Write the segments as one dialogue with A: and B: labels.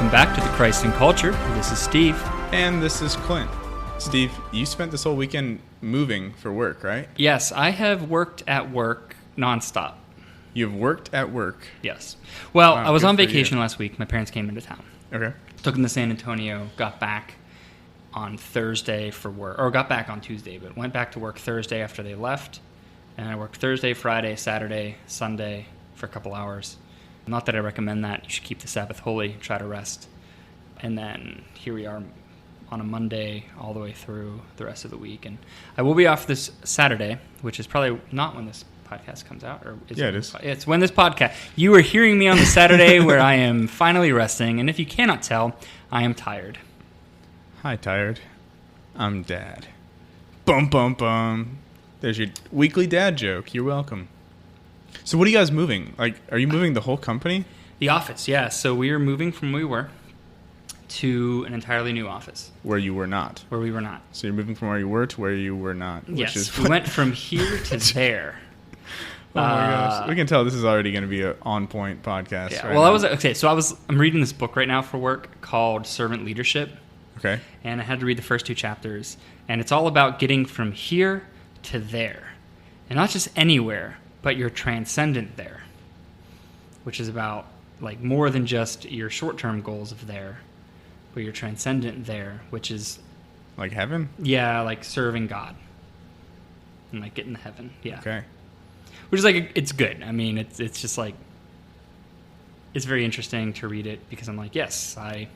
A: Welcome back to the Christ and Culture. This is Steve.
B: And this is Clint. Steve, you spent this whole weekend moving for work, right?
A: Yes, I have worked at work nonstop.
B: You've worked at work?
A: Yes. Well,
B: Wow,
A: I was
B: good
A: on
B: for you.
A: vacation last week. My parents came into town.
B: Okay.
A: Took them to San Antonio, got back on Thursday for work, or got back on Tuesday, but went back to work Thursday after they left. And I worked Thursday, Friday, Saturday, Sunday for a couple hours. Not that I recommend that. You should keep the Sabbath holy, try to rest. And then here we are on a Monday all the way through the rest of the week. And I will be off this Saturday, which is probably not when this podcast comes out. Or is
B: it is.
A: It's when this podcast... You are hearing me on the Saturday where I am finally resting. And if you cannot tell, I am tired.
B: Hi, tired. I'm Dad. Bum, bum, bum. There's your weekly dad joke. You're welcome. So what are you guys moving? Like, are you moving the whole company?
A: The office, yeah. So we are moving from where we were to an entirely new office.
B: Where you were not.
A: Where we were not.
B: So you're moving from where you were to where you were not.
A: Yes, we went from here to there.
B: Oh my gosh. We can tell this is already going to be an on-point podcast.
A: Yeah.
B: Right
A: Well,
B: now.
A: I'm reading this book right now for work called Servant Leadership.
B: Okay.
A: And I had to read the first 2 chapters. And it's all about getting from here to there. And not just anywhere, but you're transcendent there. Which is about like more than just your short-term goals of there, but you're transcendent there, which is
B: like heaven?
A: Yeah, like serving God. And like getting to heaven. Yeah.
B: Okay.
A: Which is like, it's good. I mean, it's just like, it's very interesting to read it because I'm like, yes, I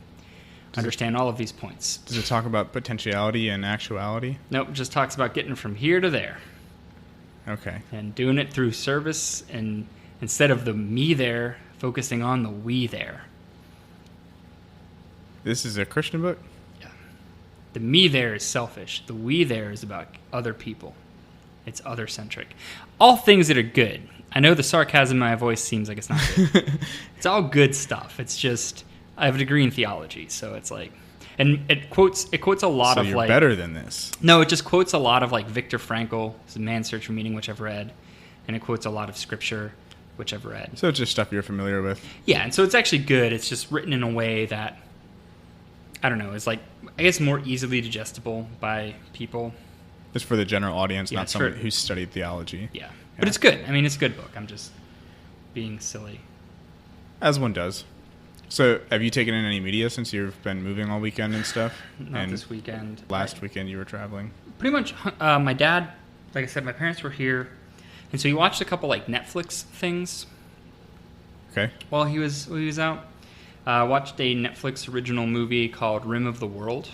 A: understand all of these points.
B: Does it talk about potentiality and actuality?
A: Nope, it just talks about getting from here to there.
B: Okay.
A: And doing it through service, and instead of the me there, focusing on the we there.
B: This is a Christian book?
A: Yeah. The me there is selfish. The we there is about other people. It's other-centric. All things that are good. I know the sarcasm in my voice seems like it's not good. It's all good stuff. It's just, I have a degree in theology, so it's like, and it quotes a lot
B: so
A: of
B: you're
A: like
B: better than this.
A: No, it just quotes a lot of like Viktor Frankl, Man's Search for Meaning, which I've read, and it quotes a lot of scripture, which I've read.
B: So it's just stuff you're familiar with.
A: Yeah, and so it's actually good. It's just written in a way that, I don't know, is like, I guess more easily digestible by people.
B: It's for the general audience,
A: Yeah,
B: not
A: it's
B: someone
A: for-
B: who's studied theology.
A: Yeah. But it's good. I mean, it's a good book. I'm just being silly.
B: As one does. So have you taken in any media since you've been moving all weekend and stuff?
A: Not
B: and
A: this weekend.
B: Last weekend you were traveling?
A: Pretty much, my dad, like I said, my parents were here, and so he watched a couple like Netflix things
B: Okay.
A: while he was out. Watched a Netflix original movie called Rim of the World.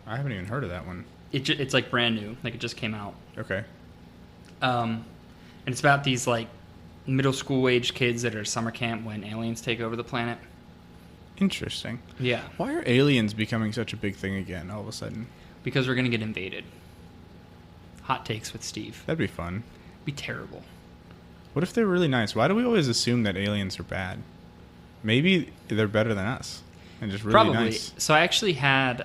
B: I haven't even heard of that one.
A: It's like brand new, like it just came out.
B: Okay.
A: And it's about these like middle school age kids that are at summer camp when aliens take over the planet.
B: Interesting.
A: Yeah,
B: Why are aliens becoming such a big thing again all of a sudden?
A: because we're gonna get invaded. Hot takes with Steve.
B: That'd be fun.
A: Be terrible.
B: What if they're really nice? Why do we always assume that aliens are bad? Maybe they're better than us and just really
A: Probably.
B: nice.
A: So I actually had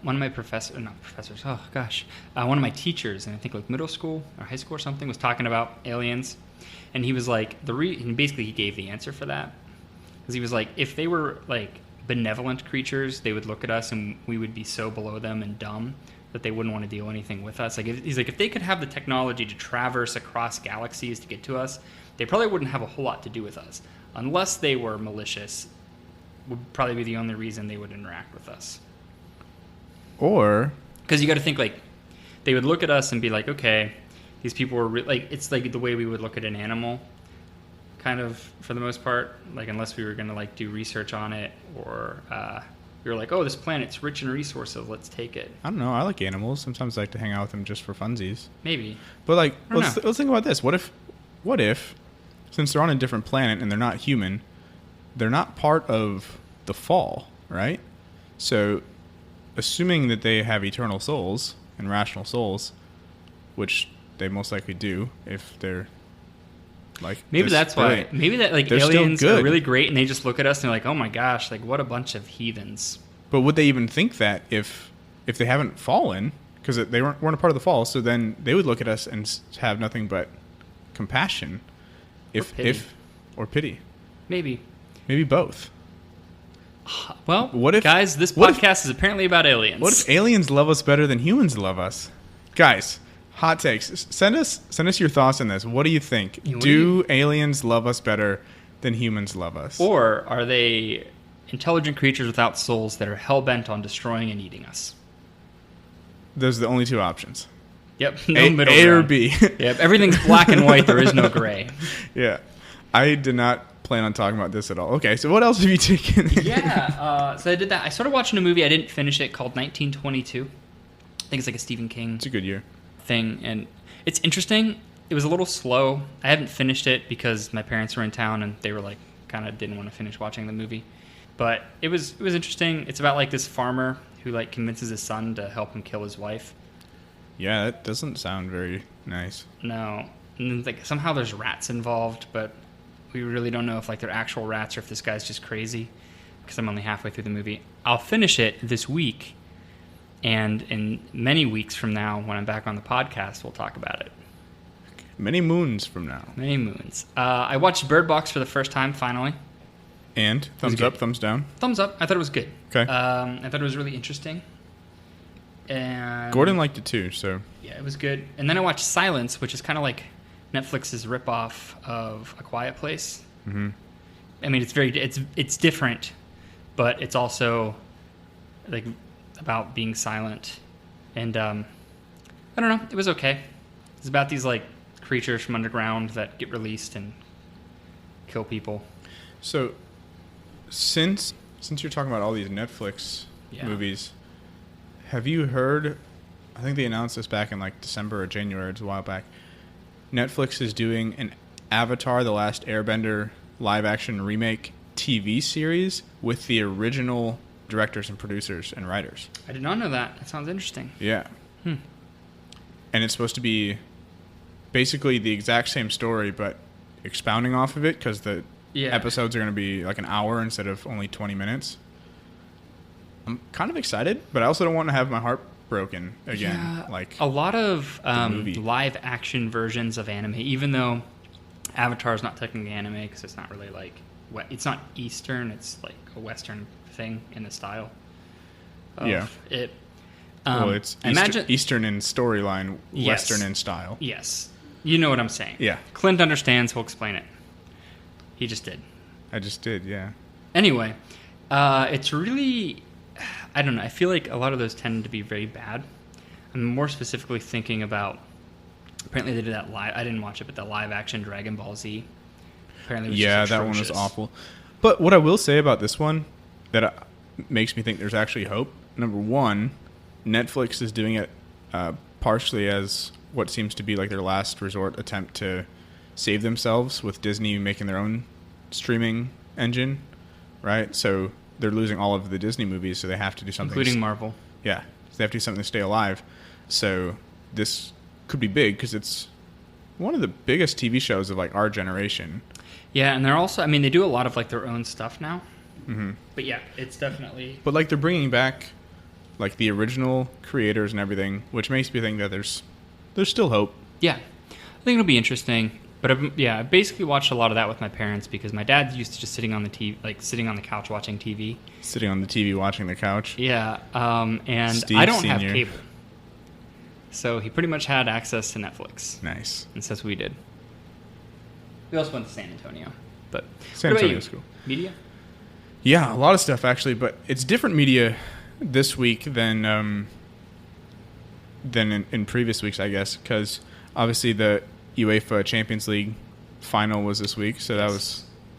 A: one of my one of my teachers, and I think like middle school or high school or something, was talking about aliens, and he was like, and basically he gave the answer for that, because he was like, if they were like benevolent creatures, they would look at us and we would be so below them and dumb that they wouldn't want to deal anything with us. Like he's like, if they could have the technology to traverse across galaxies to get to us, they probably wouldn't have a whole lot to do with us, unless they were malicious. Would probably be the only reason they would interact with us.
B: Or
A: Because you got to think, like, they would look at us and be like, okay, these people were like, it's like the way we would look at an animal, kind of, for the most part, like, unless we were going to like do research on it, or we were like, oh, this planet's rich in resources, let's take it.
B: I don't know. I like animals. Sometimes I like to hang out with them just for funsies.
A: Maybe.
B: But like,
A: I don't know.
B: let's think about this. What if, since they're on a different planet and they're not human, they're not part of the fall, right? So, assuming that they have eternal souls and rational souls, which they most likely do if they're like,
A: Maybe that's why. Maybe that like
B: They're still
A: aliens are
B: good.
A: really great, and they just look at us and they're like, oh my gosh, like what a bunch of heathens.
B: But would they even think that if they haven't fallen, because they weren't a part of the fall, so then they would look at us and have nothing but compassion,
A: Or pity.
B: or pity.
A: Maybe.
B: Maybe both.
A: Well,
B: What if-
A: guys, this
B: what if-
A: podcast is apparently about aliens.
B: What if aliens love us better than humans love us? Guys, hot takes. Send us your thoughts on this. What do you think?
A: Yeah, what
B: Do aliens love us better than humans love us?
A: Or are they intelligent creatures without souls that are hell-bent on destroying and eating us?
B: Those are the only two options.
A: Yep, no middle
B: A or
A: ground.
B: B.
A: Yep, everything's black and white. There is no gray.
B: Yeah. I did not plan on talking about this at all. Okay, so what else have you taken?
A: Yeah, so I did that. I started watching a movie. I didn't finish it, called 1922. I think it's like a Stephen King
B: It's a good year.
A: thing, and it's interesting. It was a little slow. I haven't finished it because my parents were in town and they were like kind of didn't want to finish watching the movie. But it was interesting. It's about like this farmer who like convinces his son to help him kill his wife.
B: Yeah, that doesn't sound very nice.
A: No, and then, like somehow there's rats involved, but we really don't know if like they're actual rats or if this guy's just crazy. Because I'm only halfway through the movie. I'll finish it this week, and in many weeks from now, when I'm back on the podcast, we'll talk about it.
B: Many moons from now.
A: Many moons. I watched Birdbox for the first time finally.
B: And thumbs
A: good.
B: up, thumbs down.
A: Thumbs up. I thought it was good.
B: Okay.
A: I thought it was really interesting. And
B: Gordon liked it too, so
A: yeah, it was good. And then I watched Silence, which is kind of like Netflix's ripoff of A Quiet Place.
B: mm-hmm.
A: I mean, it's different, but it's also like about being silent. And I don't know, it was okay. It's about these like creatures from underground that get released and kill people.
B: So since you're talking about all these Netflix
A: Yeah.
B: movies, have you heard, I think they announced this back in like December or January, it's a while back, Netflix is doing an Avatar: The Last Airbender live action remake TV series with the original directors and producers and writers.
A: I did not know that. That sounds interesting.
B: Yeah.
A: Hmm.
B: And it's supposed to be basically the exact same story, but expounding off of it, because the
A: Yeah.
B: episodes are going to be like an hour instead of only 20 minutes. I'm kind of excited, but I also don't want to have my heart broken again.
A: Yeah,
B: Like
A: a lot of
B: movie.
A: live action versions of anime, even though Avatar is not technically anime because it's not really like it's not Eastern, it's like a Western thing in the style of
B: Yeah.
A: it.
B: well, it's Eastern in storyline,
A: Yes.
B: Western in style.
A: Yes, you know what I'm saying.
B: Yeah.
A: Clint understands. He'll explain it. He just did.
B: I just did, yeah.
A: Anyway, it's really, I don't know. I feel like a lot of those tend to be very bad. I'm more specifically thinking about, apparently they did that live, I didn't watch it, but the live action Dragonball Z. Apparently it was
B: Yeah,
A: just
B: that one was
A: atrocious.
B: awful. But what I will say about this one that makes me think there's actually hope, number one, Netflix is doing it partially as what seems to be like their last resort attempt to save themselves, with Disney making their own streaming engine, right? So they're losing all of the Disney movies, so they have to do something.
A: Including Marvel.
B: Yeah, so they have to do something to stay alive. So this could be big because it's one of the biggest TV shows of like our generation.
A: Yeah, and they're also, I mean, they do a lot of like their own stuff now.
B: Mm-hmm.
A: But yeah, it's definitely...
B: But like they're bringing back like the original creators and everything, which makes me think that there's still hope.
A: Yeah, I think it'll be interesting. But I basically watched a lot of that with my parents because my dad used to just sitting on the TV, like sitting on the couch watching TV.
B: Sitting on the TV watching the couch.
A: Yeah, and
B: Steve
A: I don't
B: Senior.
A: have cable, so he pretty much had access to Netflix,
B: Nice.
A: and so we did. We also went to San Antonio, but
B: San
A: what about
B: Antonio's
A: you?
B: cool.
A: Media?
B: Yeah, a lot of stuff actually, but it's different media this week than in previous weeks, I guess, because obviously the UEFA Champions League final was this week, so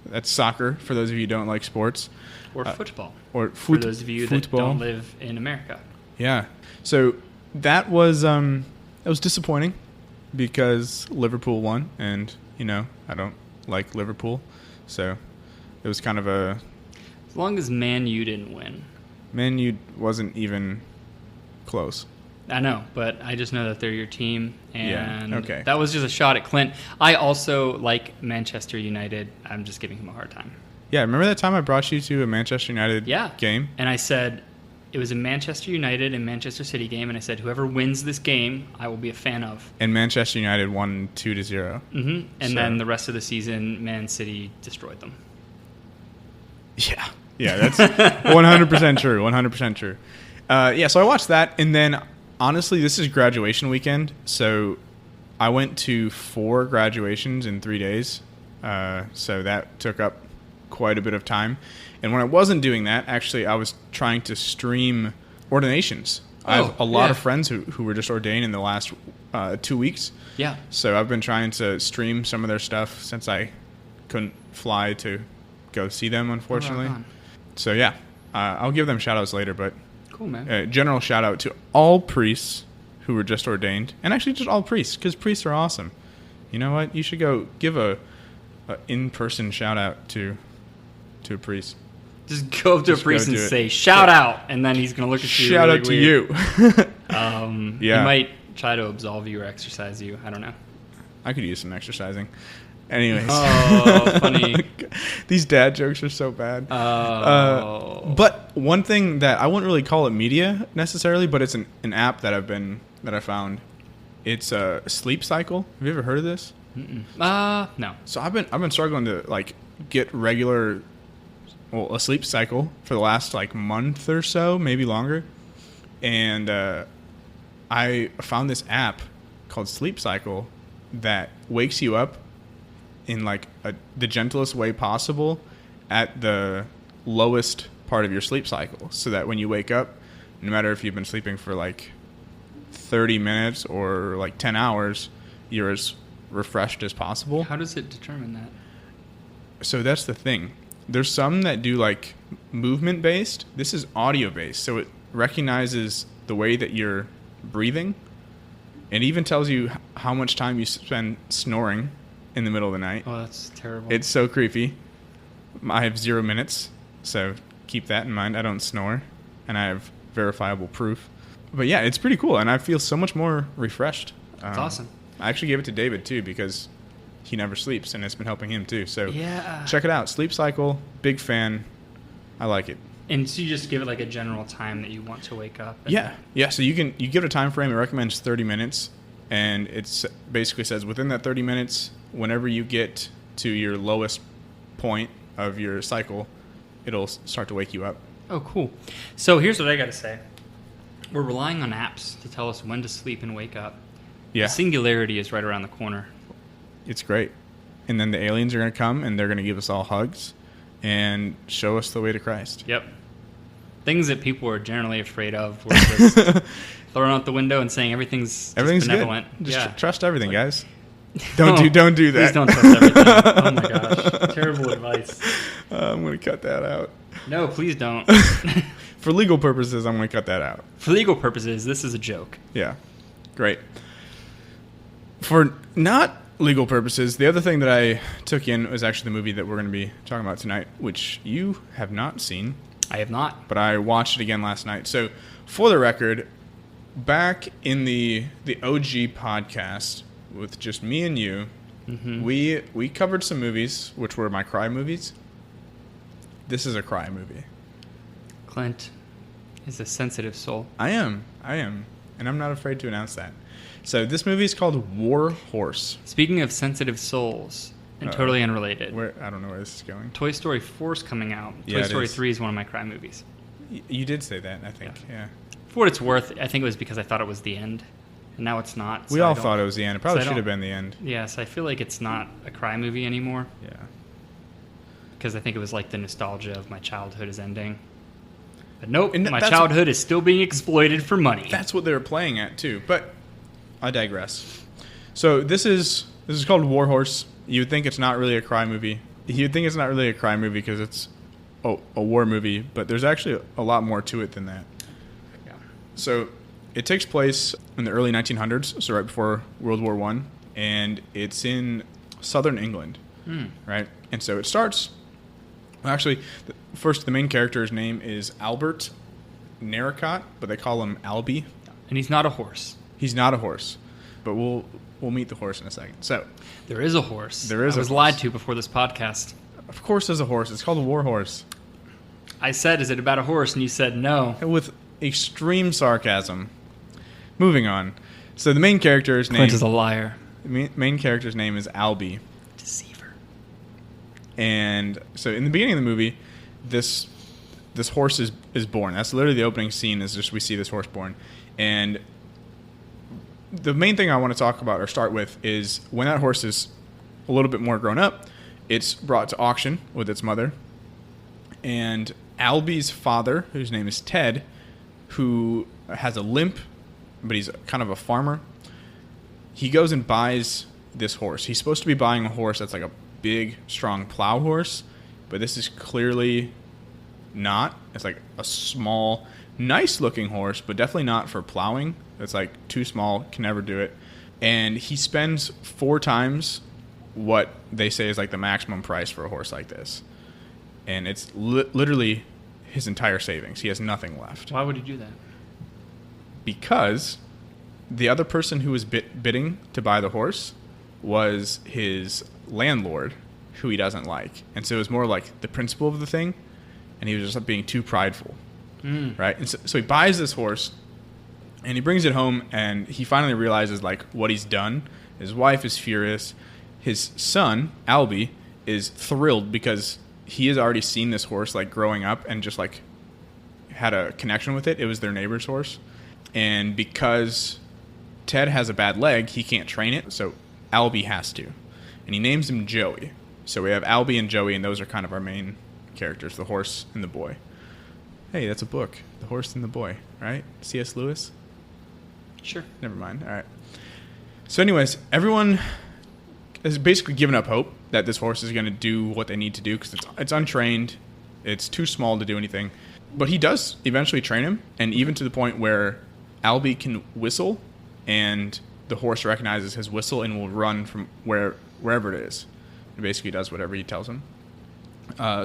B: that's soccer for those of you who don't like sports,
A: Or football,
B: or
A: for those of you that
B: football.
A: don't live in America.
B: Yeah, so that was disappointing because Liverpool won, and I don't like Liverpool, so it was kind of a
A: As long as Man U didn't win.
B: Man U wasn't even close.
A: I know, but I just know that they're your team, and
B: Yeah, okay.
A: that was just a shot at Clint. I also like Manchester United. I'm just giving him a hard time.
B: Yeah, remember that time I brought you to a Manchester United game?
A: And I said, it was a Manchester United and Manchester City game, and I said, whoever wins this game, I will be a fan of.
B: And Manchester United won 2-0.
A: Mm-hmm. And
B: So-
A: then the rest of the season, Man City destroyed them.
B: Yeah. Yeah, that's 100% true. 100% true. Yeah, so I watched that, and then honestly, this is graduation weekend, so I went to 4 graduations in 3 days. So that took up quite a bit of time. And when I wasn't doing that, actually, I was trying to stream ordinations. I have a lot of friends who were just ordained in the last 2 weeks.
A: Yeah.
B: So I've been trying to stream some of their stuff since I couldn't fly to go see them, unfortunately. So yeah, I'll give them shout outs later, but
A: cool, man.
B: General shout out to all priests who were just ordained, and actually just all priests, because priests are awesome. You know what? You should go give a in-person shout out to a priest.
A: Just go up to a priest and say shout out, and then he's gonna look at you.
B: Shout
A: really
B: out to
A: weird.
B: you.
A: He might try to absolve you or exorcise you. I don't know.
B: I could use some exercising. Anyways.
A: Oh, funny.
B: These dad jokes are so bad. But one thing that I wouldn't really call it media necessarily, but it's an app that I found. It's a Sleep Cycle. Have you ever heard of this?
A: No.
B: So I've been struggling to like get regular, a sleep cycle for the last like month or so, maybe longer. And I found this app called Sleep Cycle that wakes you up in like the gentlest way possible at the lowest part of your sleep cycle, so that when you wake up, no matter if you've been sleeping for like 30 minutes or like 10 hours, you're as refreshed as possible.
A: How does it determine that?
B: So that's the thing. There's some that do like movement based. This is audio based, so it recognizes the way that you're breathing. It even tells you how much time you spend snoring in the middle of the night.
A: Oh, that's terrible.
B: It's so creepy. I have 0 minutes, so keep that in mind. I don't snore, and I have verifiable proof. But yeah, it's pretty cool, and I feel so much more refreshed.
A: That's awesome.
B: I actually gave it to David too, because he never sleeps, and it's been helping him too. So
A: yeah,
B: check it out. Sleep Cycle, big fan. I like it.
A: And so you just give it like a general time that you want to wake up.
B: Yeah. So you give it a time frame. It recommends 30 minutes, and it basically says within that 30 minutes, whenever you get to your lowest point of your cycle, it'll start to wake you up.
A: Oh, cool. So here's what I got to say. We're relying on apps to tell us when to sleep and wake up.
B: Yeah.
A: The singularity is right around the corner.
B: It's great. And then the aliens are going to come, and they're going to give us all hugs and show us the way to Christ.
A: Yep. Things that people are generally afraid of. We're just throwing out the window and saying everything's benevolent.
B: Good. Just
A: yeah.
B: Trust everything, guys. Don't do that.
A: Please don't trust everything. Oh my gosh. Terrible advice.
B: I'm going to cut that out.
A: No, please don't.
B: For legal purposes, I'm going to cut that out.
A: For legal purposes, this is a joke.
B: Yeah. Great. For not legal purposes, the other thing that I took in was actually the movie that we're going to be talking about tonight, which you have not seen.
A: I have not.
B: But I watched it again last night. So, for the record, back in the OG podcast with just me and you, we covered some movies, which were my cry movies. This is a cry movie.
A: Clint is a sensitive soul.
B: I am. And I'm not afraid to announce that. So, this movie is called War Horse.
A: Speaking of sensitive souls, and totally unrelated.
B: I don't know where this is going.
A: Toy Story 4 is coming out.
B: Yeah,
A: Toy Story 3 is one of my cry movies.
B: You did say that, I think. Yeah.
A: For what it's worth, I think it was because I thought it was the end. And now it's not.
B: We all thought it was the end. It probably should have been the end.
A: Yes, I feel like it's not a cry movie anymore.
B: Yeah.
A: Because I think it was like the nostalgia of my childhood is ending. But nope, my childhood is still being exploited for money.
B: That's what they were playing at, too. But I digress. So this is called War Horse. You'd think it's not really a cry movie. You'd think it's not really a cry movie because it's a war movie, but there's actually a lot more to it than that.
A: Yeah.
B: So it takes place in the early 1900s, so right before World War I, and it's in southern England, right? And so it starts... Well, actually, first, the main character's name is Albert Narracott, but they call him Alby.
A: And he's not a horse.
B: He's not a horse, but we'll meet the horse in a second. So
A: there is a horse.
B: I was
A: lied to before this podcast.
B: Of course there's a horse. It's called a war horse.
A: I said, is it about a horse? And you said no.
B: With extreme sarcasm. Moving on. So the main character's name...
A: Clint is a liar.
B: The main character's name is Alby.
A: Deceiver.
B: And so in the beginning of the movie, this this horse is born. That's literally the opening scene, is just we see this horse born. And the main thing I want to talk about or start with is when that horse is a little bit more grown up, it's brought to auction with its mother. And Alby's father, whose name is Ted, who has a limp, but he's kind of a farmer, he goes and buys this horse. He's supposed to be buying a horse that's like a big, strong plow horse, but this is clearly not. It's like a small, nice-looking horse, but definitely not for plowing. It's like too small, can never do it. And he spends 4 times what they say is like the maximum price for a horse like this. And it's literally his entire savings. He has nothing left.
A: Why would he do that?
B: Because the other person who was bidding to buy the horse was his landlord, who he doesn't like. And so it was more like the principle of the thing, and he was just being too prideful. Right? And so he buys this horse, and he brings it home, and he finally realizes like what he's done. His wife is furious. His son, Alby, is thrilled because he has already seen this horse like growing up and just like had a connection with it. It was their neighbor's horse. And because Ted has a bad leg, he can't train it, so Alby has to. And he names him Joey. So we have Alby and Joey, and those are kind of our main characters, the horse and the boy. Hey, that's a book. The Horse and the Boy, right? C.S. Lewis?
A: Sure.
B: Never mind. All right. So anyways, everyone has basically given up hope that this horse is going to do what they need to do because it's untrained. It's too small to do anything. But he does eventually train him, and even to the point where Alby can whistle, and the horse recognizes his whistle and will run from wherever it is. He basically does whatever he tells him.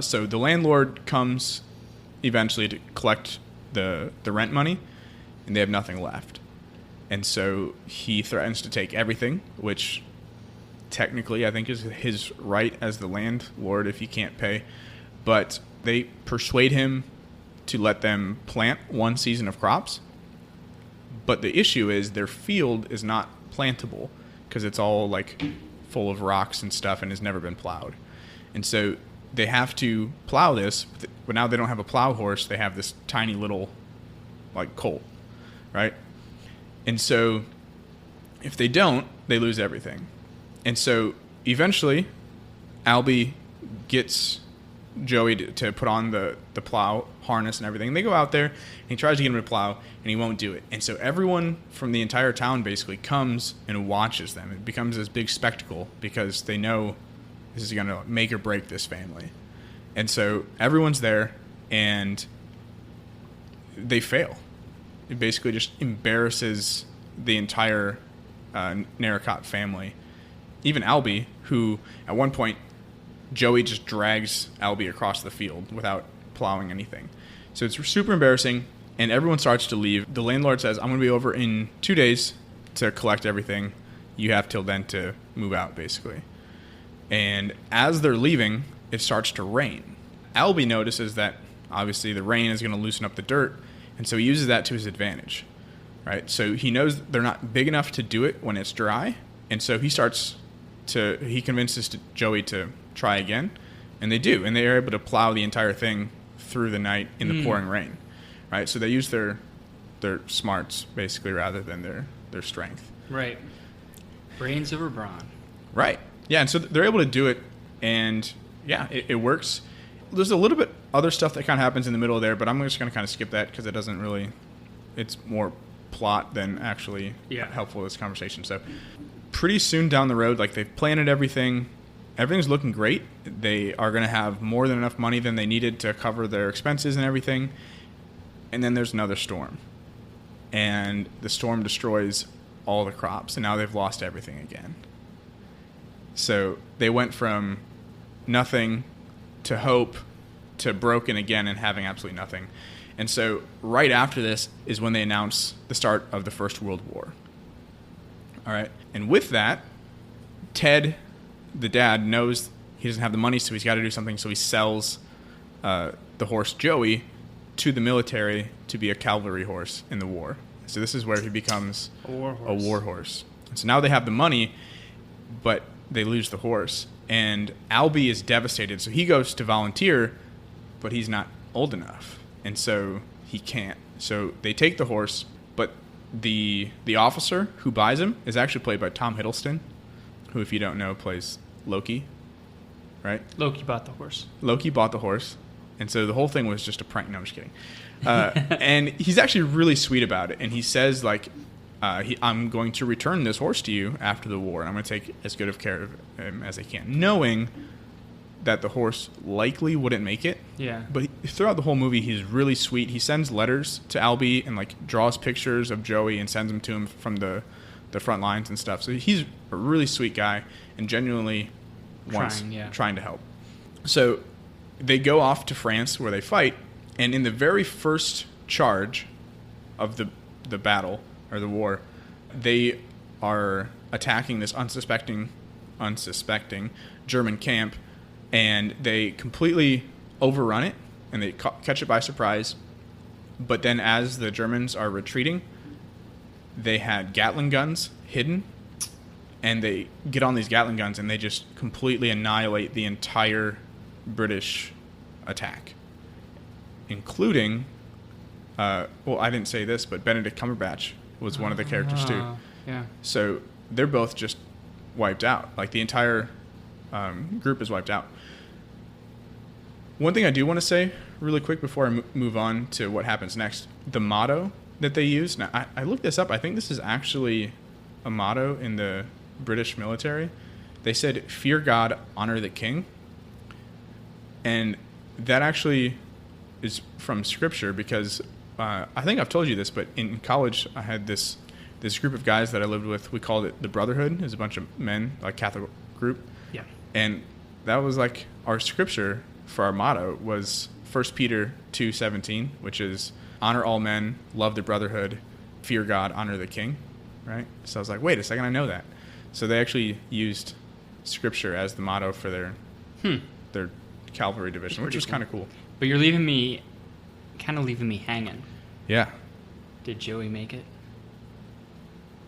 B: So the landlord comes eventually to collect the rent money, and they have nothing left. And so he threatens to take everything, which technically I think is his right as the landlord if he can't pay. But they persuade him to let them plant 1 season of crops. But the issue is their field is not plantable because it's all like full of rocks and stuff and has never been plowed. And so they have to plow this, but now they don't have a plow horse. They have this tiny little like colt, right? And so if they don't, they lose everything. And so eventually Alby gets Joey to put on the plow harness and everything. They go out there, and he tries to get him to plow, and he won't do it. And so everyone from the entire town basically comes and watches them. It becomes this big spectacle because they know this is going to make or break this family. And so everyone's there, and they fail. It basically just embarrasses the entire Narracott family. Even Alby, who at one point Joey just drags Alby across the field without plowing anything. So it's super embarrassing, and everyone starts to leave. The landlord says, I'm going to be over in 2 days to collect everything. You have till then to move out, basically. And as they're leaving, it starts to rain. Alby notices that, obviously, the rain is going to loosen up the dirt, and so he uses that to his advantage, right? So he knows they're not big enough to do it when it's dry, and so he convinces Joey to try again, and they do, and they are able to plow the entire thing through the night in the pouring rain, right? So they use their smarts basically rather than their strength.
A: Right. Brains over brawn.
B: Right. Yeah, and so they're able to do it, and yeah, it works. There's a little bit other stuff that kind of happens in the middle there, but I'm just going to kind of skip that because it doesn't really. It's more plot than actually helpful to this conversation. So pretty soon down the road, like they've planted everything. Everything's looking great. They are going to have more than enough money than they needed to cover their expenses and everything. And then there's another storm. And the storm destroys all the crops. And now they've lost everything again. So they went from nothing to hope to broken again and having absolutely nothing. And so right after this is when they announce the start of the First World War. All right. And with that, Ted, the dad, knows he doesn't have the money, so he's got to do something. So he sells the horse Joey to the military to be a cavalry horse in the war. So this is where he becomes a war horse. And so now they have the money, but they lose the horse. And Alby is devastated. So he goes to volunteer, but he's not old enough, and so he can't. So they take the horse, but the officer who buys him is actually played by Tom Hiddleston, who, if you don't know, plays Loki, right?
A: Loki bought the horse.
B: Loki bought the horse, and so the whole thing was just a prank. No, I'm just kidding. And he's actually really sweet about it, and he says, like, I'm going to return this horse to you after the war, and I'm going to take as good of care of him as I can, knowing that the horse likely wouldn't make it.
A: Yeah.
B: But throughout the whole movie, he's really sweet. He sends letters to Alby and, like, draws pictures of Joey and sends them to him from the front lines and stuff. So he's a really sweet guy and genuinely trying to help. So they go off to France where they fight, and in the very first charge of the battle or the war, they are attacking this unsuspecting German camp, and they completely overrun it, and they catch it by surprise. But then as the Germans are retreating, they had Gatling guns hidden, and they get on these Gatling guns, and they just completely annihilate the entire British attack, including, I didn't say this, but Benedict Cumberbatch was one of the characters too.
A: Yeah.
B: So they're both just wiped out. Like, the entire group is wiped out. One thing I do want to say really quick before I move on to what happens next, the motto that they use. Now, I looked this up. I think this is actually a motto in the British military. They said, "Fear God, honor the king." And that actually is from scripture, because I think I've told you this, but in college I had this group of guys that I lived with. We called it the Brotherhood. It was a bunch of men, like Catholic group.
A: Yeah.
B: And that was like our scripture for our motto was 1 Peter 2:17, which is honor all men, love the brotherhood, fear God, honor the king, right? So I was like, wait a second, I know that. So they actually used scripture as the motto for their cavalry division, which was kind of cool.
A: But you're leaving me hanging.
B: Yeah.
A: Did Joey make it?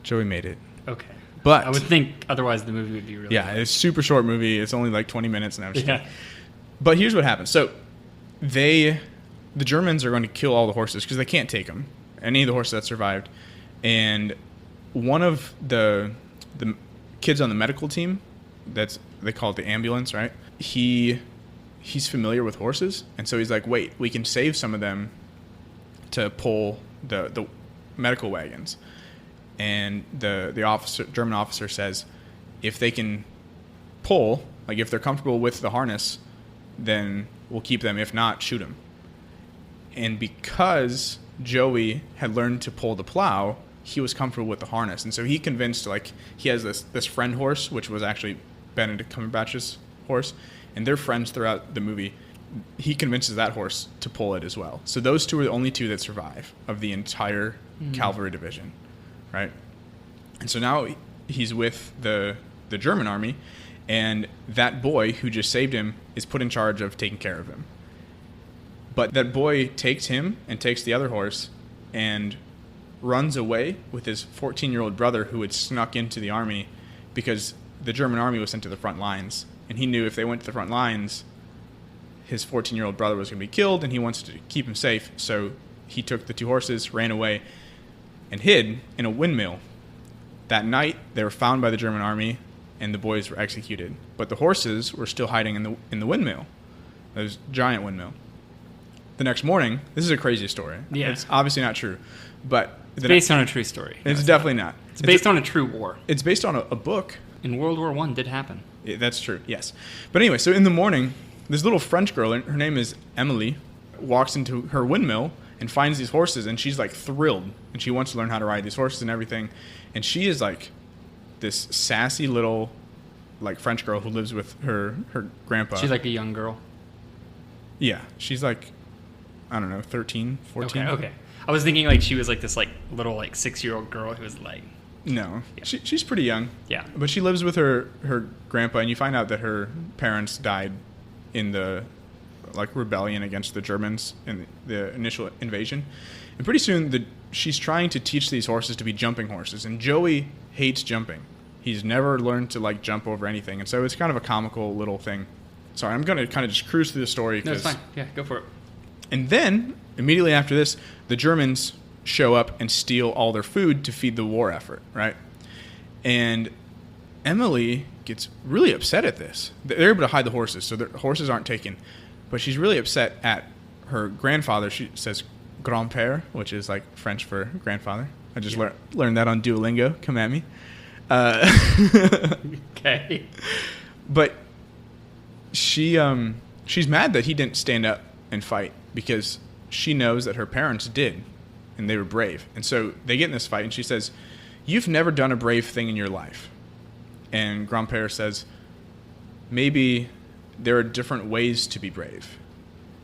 B: Joey made it.
A: Okay.
B: But
A: I would think otherwise the movie would be really
B: it's a super short movie. It's only like 20 minutes now.
A: Yeah.
B: But here's what happens. So the Germans are going to kill all the horses because they can't take them, any of the horses that survived. And one of the kids on the medical team, they call it the ambulance, right? He's familiar with horses, and so he's like, wait, we can save some of them to pull the medical wagons. And the German officer says, if they can pull, like if they're comfortable with the harness, then we'll keep them. If not, shoot them. And because Joey had learned to pull the plow, he was comfortable with the harness. And so he convinced, like, he has this friend horse, which was actually Benedict Cumberbatch's horse, and they're friends throughout the movie. He convinces that horse to pull it as well. So those two are the only two that survive of the entire cavalry division, right? And so now he's with the German army, and that boy who just saved him is put in charge of taking care of him. But that boy takes him and takes the other horse and runs away with his 14-year-old brother who had snuck into the army, because the German army was sent to the front lines. And he knew if they went to the front lines, his 14-year-old brother was going to be killed, and he wants to keep him safe. So he took the two horses, ran away, and hid in a windmill. That night, they were found by the German army, and the boys were executed. But the horses were still hiding in the windmill. It was a giant windmill. The next morning, this is a crazy story.
A: Yeah.
B: It's obviously not true. But
A: it's based on a true story.
B: It's definitely not.
A: It's based on a true war.
B: It's based on a book.
A: And World War I did happen.
B: Yeah, that's true, yes. But anyway, so in the morning, this little French girl, her name is Emily, walks into her windmill and finds these horses, and she's like thrilled, and she wants to learn how to ride these horses and everything. And she is like this sassy little like French girl who lives with her grandpa.
A: She's like a young girl.
B: Yeah, she's like, I don't know, 13, 14.
A: Okay. I was thinking like she was like this like little like 6-year-old girl who was like.
B: No,
A: yeah.
B: She's pretty young.
A: Yeah.
B: But she lives with her grandpa, and you find out that her parents died in the like rebellion against the Germans in the initial invasion. And pretty soon she's trying to teach these horses to be jumping horses, and Joey hates jumping. He's never learned to like jump over anything, and so it's kind of a comical little thing. Sorry, I'm going to kind of just cruise through the story.
A: No, it's fine. Yeah, go for it.
B: And then, immediately after this, the Germans show up and steal all their food to feed the war effort, right? And Emily gets really upset at this. They're able to hide the horses, so the horses aren't taken. But she's really upset at her grandfather. She says grand-père, which is like French for grandfather. I just learned that on Duolingo. Come at me.
A: Okay.
B: But she's mad that he didn't stand up and fight because she knows that her parents did, and they were brave. And so they get in this fight, and she says, "You've never done a brave thing in your life." And grand-père says, "Maybe there are different ways to be brave.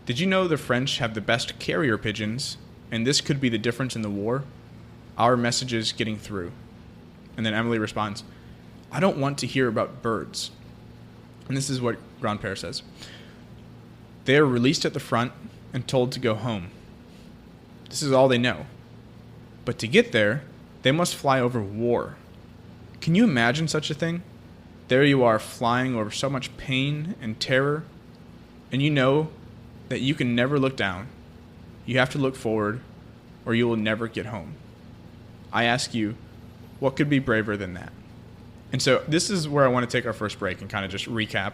B: Did you know the French have the best carrier pigeons, and this could be the difference in the war? Our messages getting through." And then Emily responds, "I don't want to hear about birds." And this is what grand-père says. "They are released at the front and told to go home. This is all they know. But to get there, they must fly over war. Can you imagine such a thing? There you are flying over so much pain and terror, and you know that you can never look down. You have to look forward, or you will never get home. I ask you, what could be braver than that?" And so this is where I want to take our first break and kind of just recap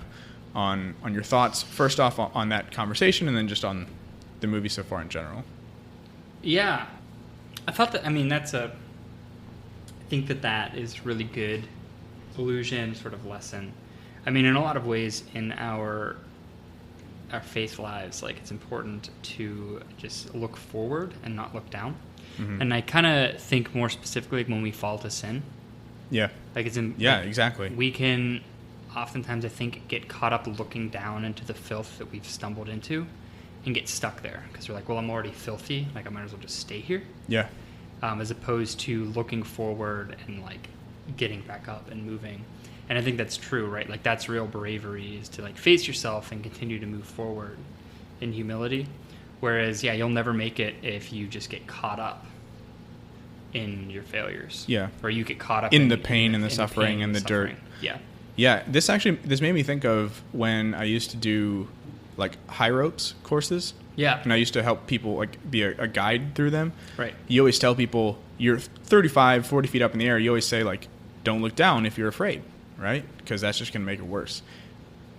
B: on your thoughts, first off on that conversation, and then just on the movie so far in general.
A: Yeah. I thought that, I mean, I think that is really good illusion, sort of lesson. I mean, in a lot of ways in our faith lives, like, it's important to just look forward and not look down. Mm-hmm. And I kind of think more specifically like when we fall to sin.
B: Yeah.
A: Like
B: exactly.
A: We can oftentimes, I think, get caught up looking down into the filth that we've stumbled into and get stuck there because we're like, well, I'm already filthy. Like, I might as well just stay here.
B: Yeah.
A: As opposed to looking forward and, like, getting back up and moving. And I think that's true, right? Like, that's real bravery, is to, like, face yourself and continue to move forward in humility. Whereas, yeah, you'll never make it if you just get caught up in your failures.
B: Yeah.
A: Or you get caught up
B: in the pain and the suffering and the dirt.
A: Yeah.
B: Yeah. This made me think of when I used to do, like, high ropes courses.
A: Yeah.
B: And I used to help people, like, be a guide through them.
A: Right.
B: You always tell people you're 35, 40 feet up in the air. You always say, like, don't look down if you're afraid, right? Because that's just going to make it worse.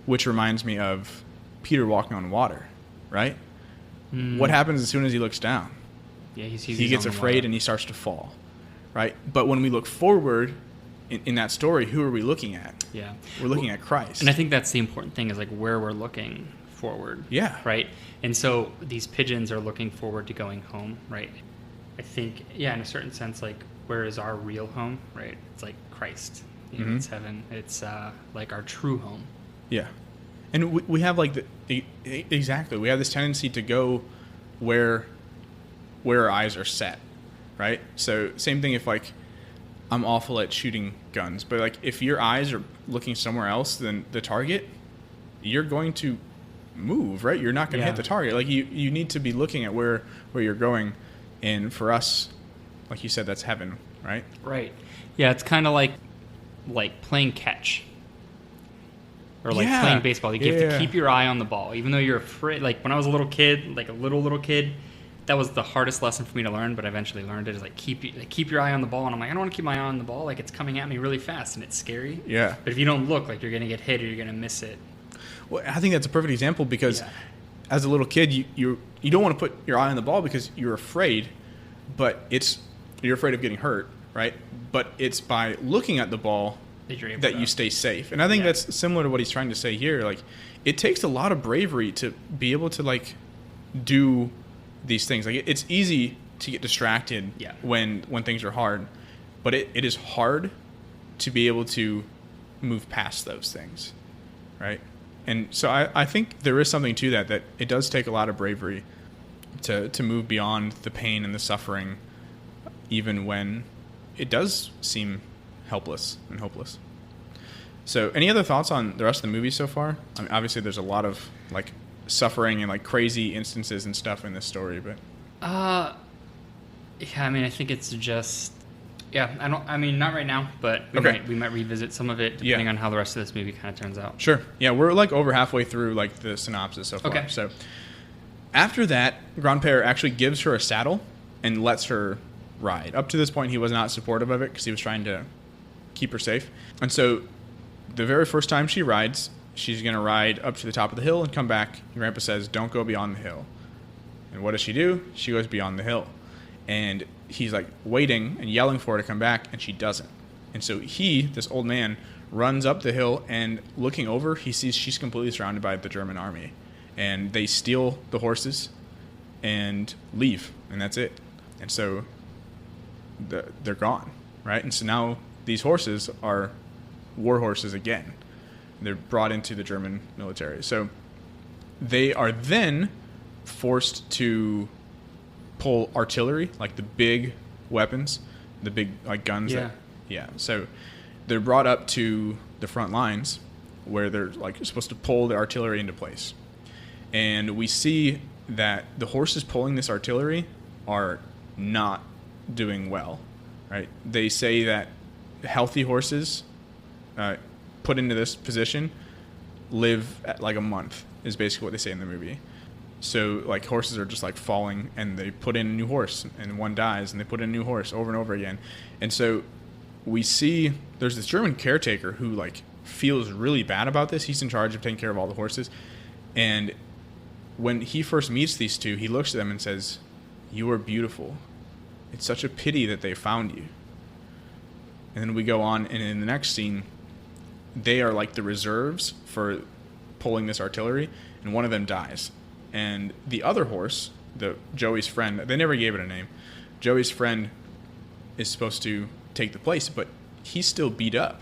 B: Which reminds me of Peter walking on water, right? What happens as soon as he looks down?
A: Yeah,
B: he gets afraid and he starts to fall, right? But when we look forward in that story, who are we looking at?
A: Yeah.
B: We're looking at Christ.
A: And I think that's the important thing, is like where we're looking forward.
B: Yeah.
A: Right? And so these pigeons are looking forward to going home, right? I think, yeah, in a certain sense, like, where is our real home, right? It's like Christ. You know, it's heaven. It's like our true home.
B: Yeah. And we have, like, exactly. We have this tendency to go where our eyes are set, right? So same thing if, like, I'm awful at shooting guns, but, like, if your eyes are looking somewhere else than the target, you're going to move, right? You're not going to hit the target. Like, you need to be looking at where you're going. And for us, like you said, that's heaven, right?
A: Right. Yeah, it's kind of like playing catch. Or like playing baseball. You have to keep your eye on the ball, even though you're afraid. Like, when I was a little kid, like a little kid, that was the hardest lesson for me to learn, but I eventually learned it, is like keep your eye on the ball. And I'm like, I don't want to keep my eye on the ball. Like, it's coming at me really fast and it's scary.
B: Yeah.
A: But if you don't look, like, you're going to get hit or you're going to miss it.
B: Well, I think that's a perfect example because as a little kid, you don't want to put your eye on the ball because you're afraid, but you're afraid of getting hurt, right? But it's by looking at the ball that you stay safe. And I think that's similar to what he's trying to say here. Like, it takes a lot of bravery to be able to, like, do these things. Like, it's easy to get distracted when things are hard, but it is hard to be able to move past those things, right? And so I think there is something to that it does take a lot of bravery to move beyond the pain and the suffering, even when it does seem helpless and hopeless. So any other thoughts on the rest of the movie so far? I mean, obviously there's a lot of, like, suffering and, like, crazy instances and stuff in this story, but
A: yeah, I mean, I think it's just not right now, but we might revisit some of it depending on how the rest of this movie kind of turns out.
B: Sure. Yeah, we're, like, over halfway through, like, the synopsis so far. Okay. So After that, Grandpère actually gives her a saddle and lets her ride. Up to this point, he was not supportive of it because he was trying to keep her safe. And so the very first time she rides, she's going to ride up to the top of the hill and come back. Grandpa says, don't go beyond the hill. And what does she do? She goes beyond the hill. And he's like waiting and yelling for her to come back, and she doesn't. And so this old man, runs up the hill, and looking over, he sees she's completely surrounded by the German army. And they steal the horses and leave, and that's it. And so they're gone, right? And so now these horses are war horses again. They're brought into the German military. So they are then forced to pull artillery, like the big weapons, the big like guns.
A: Yeah.
B: So they're brought up to the front lines where they're like supposed to pull the artillery into place. And we see that the horses pulling this artillery are not doing well, right? They say that healthy horses put into this position live at like a month, is basically what they say in the movie. So like horses are just like falling, and they put in a new horse, and one dies, and they put in a new horse over and over again. And so we see there's this German caretaker who like feels really bad about this. He's in charge of taking care of all the horses. And when he first meets these two, he looks at them and says, "You are beautiful. It's such a pity that they found you." And then we go on, and in the next scene, they are like the reserves for pulling this artillery, and one of them dies. And the other horse, Joey's friend, they never gave it a name. Joey's friend is supposed to take the place, but he's still beat up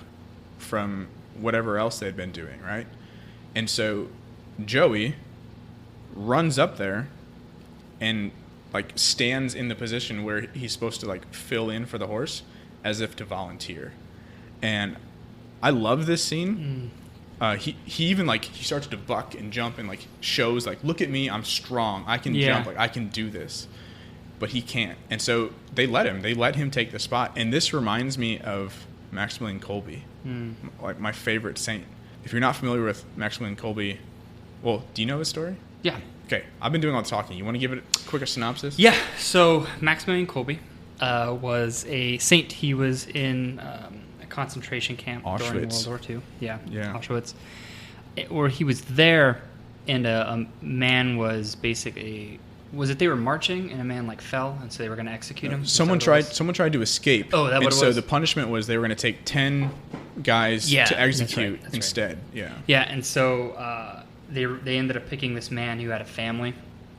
B: from whatever else they'd been doing, right? And so Joey runs up there and like stands in the position where he's supposed to like fill in for the horse as if to volunteer. And I love this scene. He even like he starts to buck and jump and like shows like, look at me, I'm strong, I can jump, like I can do this. But he can't. And so they let him take the spot. And this reminds me of Maximilian Kolbe, like my favorite saint. If you're not familiar with Maximilian Kolbe, well, do you know his story?
A: Yeah.
B: Okay, I've been doing all the talking. You want to give it a quicker synopsis?
A: Yeah. So Maximilian Kolbe was a saint. He was in a concentration camp during World War II. Yeah. Auschwitz. Or he was there, and a man was basically... Was it they were marching and a man like fell, and so they were going to execute him? Someone tried
B: to escape.
A: Oh, that what it was?
B: So the punishment was they were going to take 10 guys to execute instead. Right. Yeah.
A: Yeah, and so they ended up picking this man who had a family.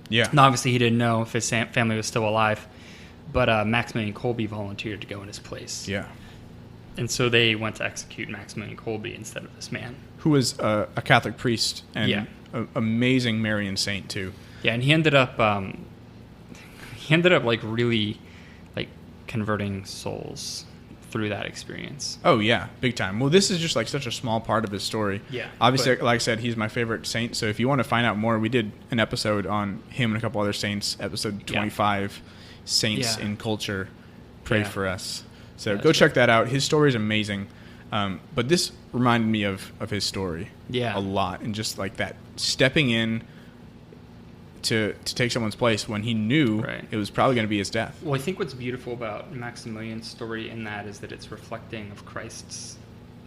B: Yeah.
A: And obviously he didn't know if his family was still alive, but Maximilian Kolbe volunteered to go in his place.
B: Yeah.
A: And so they went to execute Maximilian Kolbe instead of this man,
B: who was a Catholic priest and an amazing Marian saint too.
A: Yeah, and he ended up like really like converting souls through that experience.
B: Oh yeah, big time. Well, this is just like such a small part of his story.
A: Yeah.
B: Obviously, like I said, he's my favorite saint. So if you want to find out more, we did an episode on him and a couple other saints, episode 25, Saints in Culture. Pray for us. So go check that out. His story is amazing. But this reminded me of his story a lot, and just like that stepping in to take someone's place when he knew it was probably going to be his death.
A: Well, I think what's beautiful about Maximilian's story in that is that it's reflecting of Christ's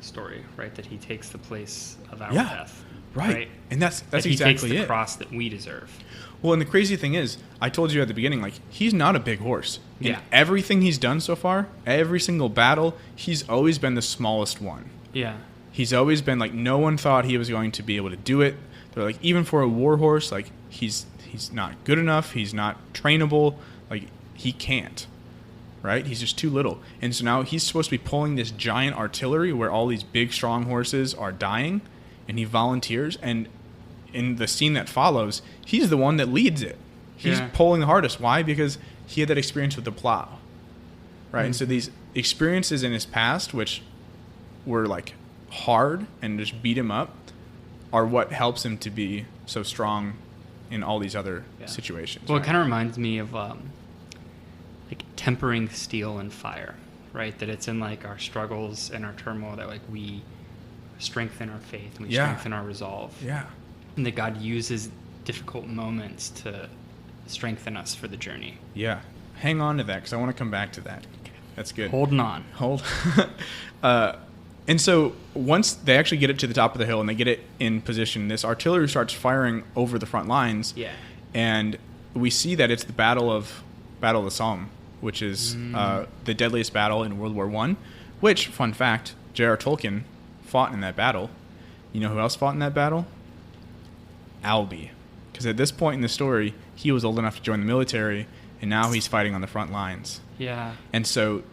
A: story, right? That he takes the place of our death.
B: Right. And that's exactly
A: he takes the cross that we deserve.
B: Well, and the crazy thing is, I told you at the beginning, like, he's not a big horse. In everything he's done so far, every single battle, he's always been the smallest one.
A: Yeah.
B: He's always been, like, no one thought he was going to be able to do it. They're like, even for a war horse, like, he's not good enough. He's not trainable. Like, he can't. Right? He's just too little. And so now he's supposed to be pulling this giant artillery where all these big, strong horses are dying, and he volunteers. And in the scene that follows, he's the one that leads it. He's pulling the hardest. Why? Because he had that experience with the plow. Right? And so these experiences in his past, which were, like, hard and just beat him up, are what helps him to be so strong in all these other situations.
A: Well, it kind of reminds me of like tempering steel and fire, right? That it's in like our struggles and our turmoil that like we strengthen our faith and we strengthen our resolve.
B: Yeah.
A: And that God uses difficult moments to strengthen us for the journey.
B: Yeah. Hang on to that because I want to come back to that. That's good.
A: Holding on.
B: And so once they actually get it to the top of the hill and they get it in position, this artillery starts firing over the front lines.
A: Yeah.
B: And we see that it's the Battle of the Somme, which is the deadliest battle in World War I, which, fun fact, J.R.R. Tolkien fought in that battle. You know who else fought in that battle? Alby. Because at this point in the story, he was old enough to join the military, and now he's fighting on the front lines.
A: Yeah.
B: And so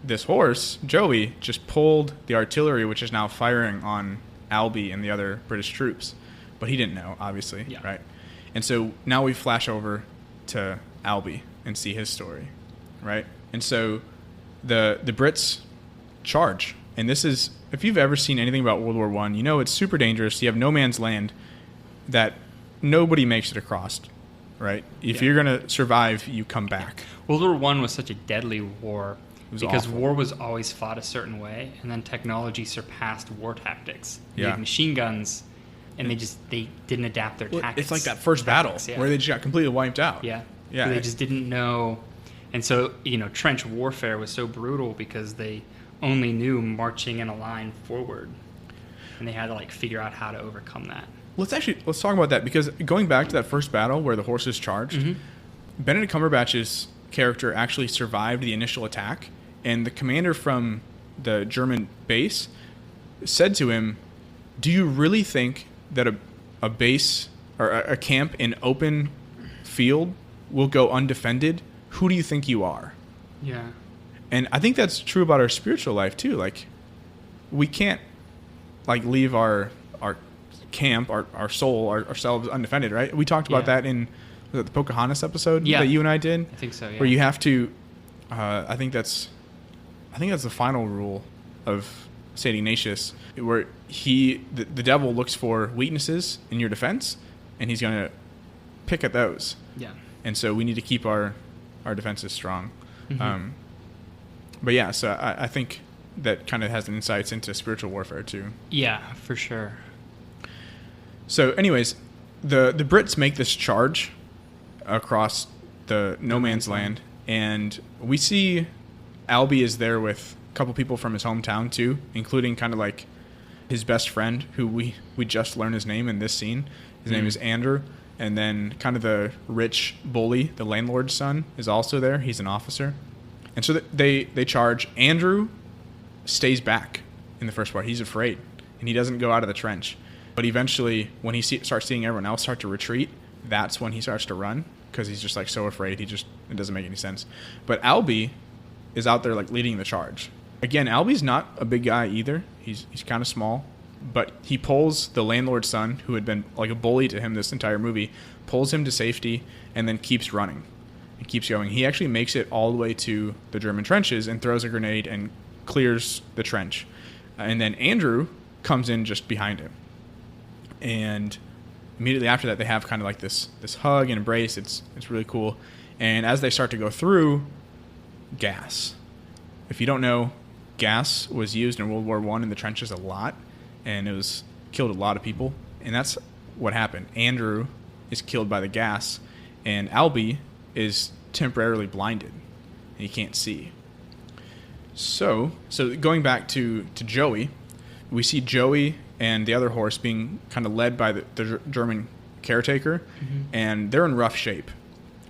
B: this horse, Joey, just pulled the artillery, which is now firing on Alby and the other British troops. But he didn't know, obviously, right? And so now we flash over to Alby and see his story, right? And so the Brits charge. And this is, if you've ever seen anything about World War I, you know it's super dangerous. You have no man's land that nobody makes it across, right? If you're going to survive, you come back.
A: World War I was such a deadly war because
B: awful.
A: war was always fought a certain way, and then technology surpassed war tactics. You had machine guns, and they didn't adapt their tactics.
B: It's like that first battle where they just got completely wiped out.
A: Yeah. They just didn't know. And so, trench warfare was so brutal because they only knew marching in a line forward, and they had to figure out how to overcome that.
B: Let's talk about that, because going back to that first battle where the horses charged, Benedict Cumberbatch's character actually survived the initial attack, and the commander from the German base said to him, "Do you really think that a base or a camp in open field will go undefended? Who do you think you are?"
A: Yeah.
B: And I think that's true about our spiritual life too. We can't leave our camp, our soul, ourselves undefended, right? We talked about that in the Pocahontas episode that you and I did.
A: I think so, yeah.
B: Where you have to, I think that's the final rule of St. Ignatius, where the devil looks for weaknesses in your defense, and he's going to pick at those.
A: Yeah.
B: And so we need to keep our defenses strong. But yeah, so I think that kind of has insights into spiritual warfare too.
A: Yeah, for sure.
B: So anyways, the Brits make this charge across the no man's land, and we see Alby is there with a couple people from his hometown too, including kind of his best friend, who we just learned his name in this scene. His name is Andrew. And then kind of the rich bully, the landlord's son, is also there. He's an officer. And so they charge. Andrew stays back in the first part. He's afraid, and he doesn't go out of the trench. But eventually, when he starts seeing everyone else start to retreat, that's when he starts to run, because he's just so afraid. It doesn't make any sense. But Alby is out there leading the charge. Again, Alby's not a big guy either. He's kind of small. But he pulls the landlord's son, who had been a bully to him this entire movie, pulls him to safety, and then keeps running and keeps going. He actually makes it all the way to the German trenches and throws a grenade and clears the trench. And then Andrew comes in just behind him. And immediately after that, they have kind of this hug and embrace. It's really cool. And as they start to go through, gas. If you don't know, gas was used in World War I in the trenches a lot. And it killed a lot of people. And that's what happened. Andrew is killed by the gas, and Alby is temporarily blinded, and he can't see. So going back to Joey, we see Joey and the other horse being kind of led by the German caretaker, and they're in rough shape.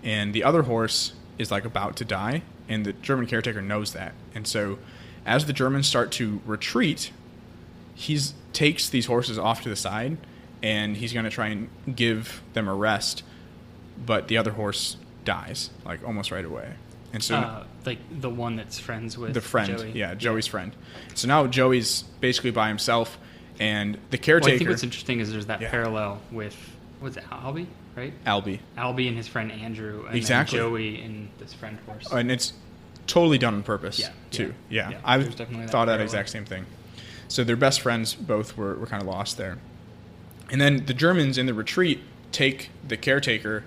B: And the other horse is about to die, and the German caretaker knows that. And so as the Germans start to retreat, he takes these horses off to the side, and he's going to try and give them a rest, but the other horse dies almost right away. And so
A: the one that's friends with
B: the friend,
A: Joey.
B: Joey's friend. So now Joey's basically by himself, and the caretaker.
A: Well, I think what's interesting is there's that parallel with Alby, right?
B: Alby
A: and his friend Andrew, and
B: exactly.
A: then Joey and this friend horse.
B: And it's totally done on purpose too. Yeah. I thought that exact same thing. So their best friends both were kind of lost there. And then the Germans in the retreat take the caretaker,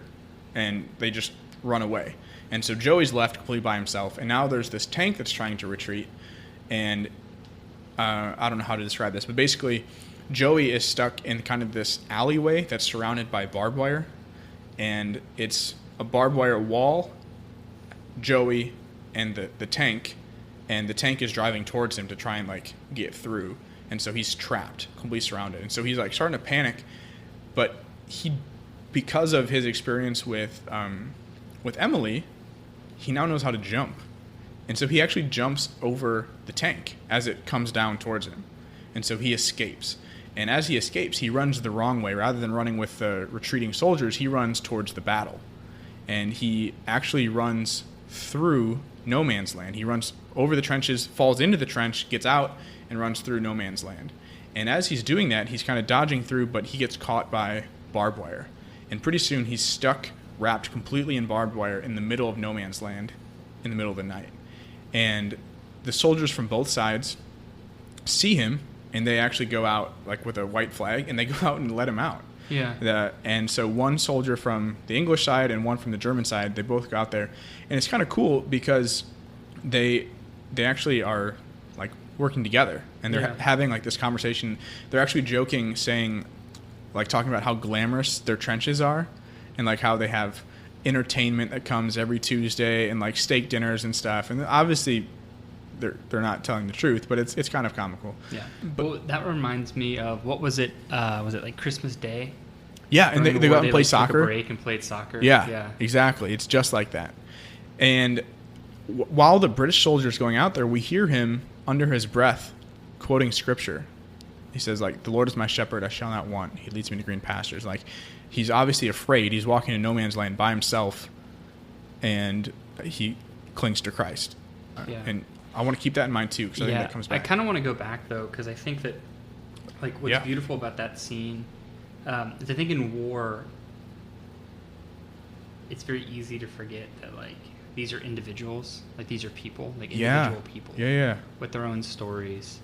B: and they just run away. And so Joey's left completely by himself. And now there's this tank that's trying to retreat. And I don't know how to describe this, but basically Joey is stuck in kind of this alleyway that's surrounded by barbed wire, and it's a barbed wire wall, Joey, and the tank, and the tank is driving towards him to try and like get through, and so he's trapped, completely surrounded, and so he's like starting to panic, but because of his experience with Emily, he now knows how to jump, and so he actually jumps over the tank as it comes down towards him, and so he escapes. And as he escapes, he runs the wrong way. Rather than running with the retreating soldiers, he runs towards the battle. And he actually runs through no man's land. He runs over the trenches, falls into the trench, gets out, and runs through no man's land. And as he's doing that, he's kind of dodging through, but he gets caught by barbed wire. And pretty soon, he's stuck, wrapped completely in barbed wire in the middle of no man's land in the middle of the night. And the soldiers from both sides see him, and they actually go out like with a white flag, and they go out and let him out.
A: Yeah.
B: And so one soldier from the English side and one from the German side, they both go out there, and it's kind of cool because they actually are like working together, and they're having like this conversation. They're actually joking, saying, like talking about how glamorous their trenches are, and like how they have entertainment that comes every Tuesday and like steak dinners and stuff. And obviously, they're not telling the truth, but it's kind of comical.
A: Yeah. But well, that reminds me of, what was it? Was it like Christmas Day?
B: Yeah, and they go out and play soccer.
A: Took a break and played soccer.
B: Yeah, exactly. It's just like that. And while the British soldier's going out there, we hear him under his breath quoting scripture. He says, like, "The Lord is my shepherd, I shall not want. He leads me to green pastures." Like, he's obviously afraid. He's walking in no man's land by himself, and he clings to Christ.
A: Yeah.
B: And I want to keep that in mind too, because I think that comes back.
A: I kind of want to go back though, because I think that, like, what's beautiful about that scene is, I think in war, it's very easy to forget that, like, these are individuals, like these are people, like individual people, with their own stories,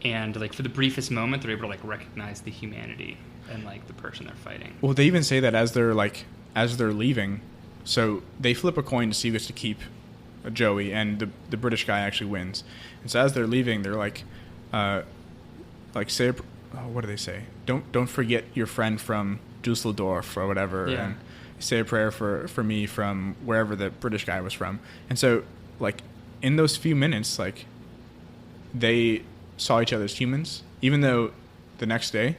A: and like for the briefest moment, they're able to like recognize the humanity and like the person they're fighting.
B: Well, they even say that as they're leaving, so they flip a coin to see who gets to keep Joey, and the British guy actually wins. And so as they're leaving, they're like say, what do they say? Don't forget your friend from Dusseldorf or whatever, and say a prayer for me from wherever the British guy was from. And so, like, in those few minutes, like, they saw each other as humans, even though the next day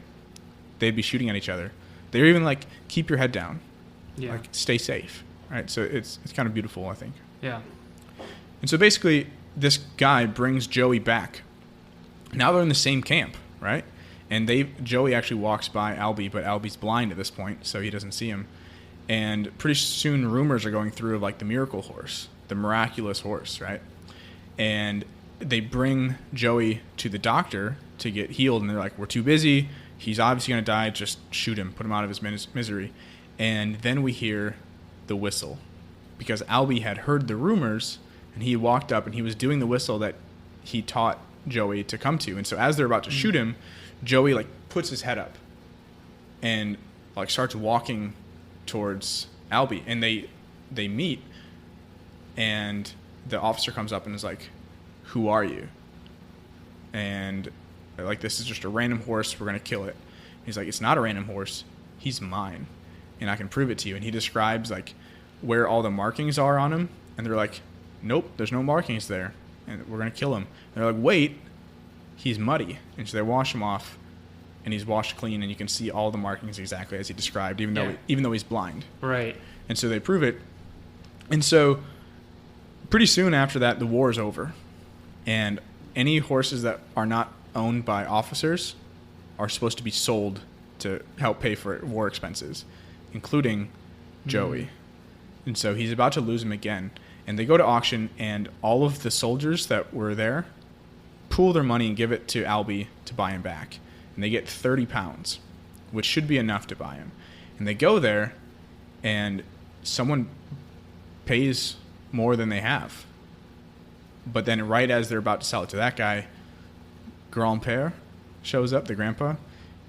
B: they'd be shooting at each other. They were even like, keep your head down, like, stay safe, right? So it's kind of beautiful, I think.
A: Yeah.
B: And so basically, this guy brings Joey back. Now they're in the same camp, right? And Joey actually walks by Alby, but Alby's blind at this point, so he doesn't see him. And pretty soon, rumors are going through of like the miracle horse, the miraculous horse, right? And they bring Joey to the doctor to get healed, and they're like, "We're too busy. He's obviously going to die. Just shoot him, put him out of his misery." And then we hear the whistle, because Alby had heard the rumors, and he walked up and he was doing the whistle that he taught Joey to come to. And so as they're about to shoot him, Joey like puts his head up and like starts walking towards Alby, and they meet, and the officer comes up and is like, "Who are you?" And they're like, "This is just a random horse. We're going to kill it." He's like, "It's not a random horse. He's mine, and I can prove it to you." And he describes like where all the markings are on him, and they're like, "Nope, there's no markings there, and we're going to kill him." And they're like, "Wait, he's muddy." And so they wash him off, and he's washed clean, and you can see all the markings exactly as he described, even though he's blind.
A: Right.
B: And so they prove it. And so pretty soon after that, the war is over, and any horses that are not owned by officers are supposed to be sold to help pay for war expenses, including Joey. And so he's about to lose him again. And they go to auction, and all of the soldiers that were there pool their money and give it to Alby to buy him back. And they get 30 pounds, which should be enough to buy him. And they go there, and someone pays more than they have. But then right as they're about to sell it to that guy, Grand-père shows up, the grandpa,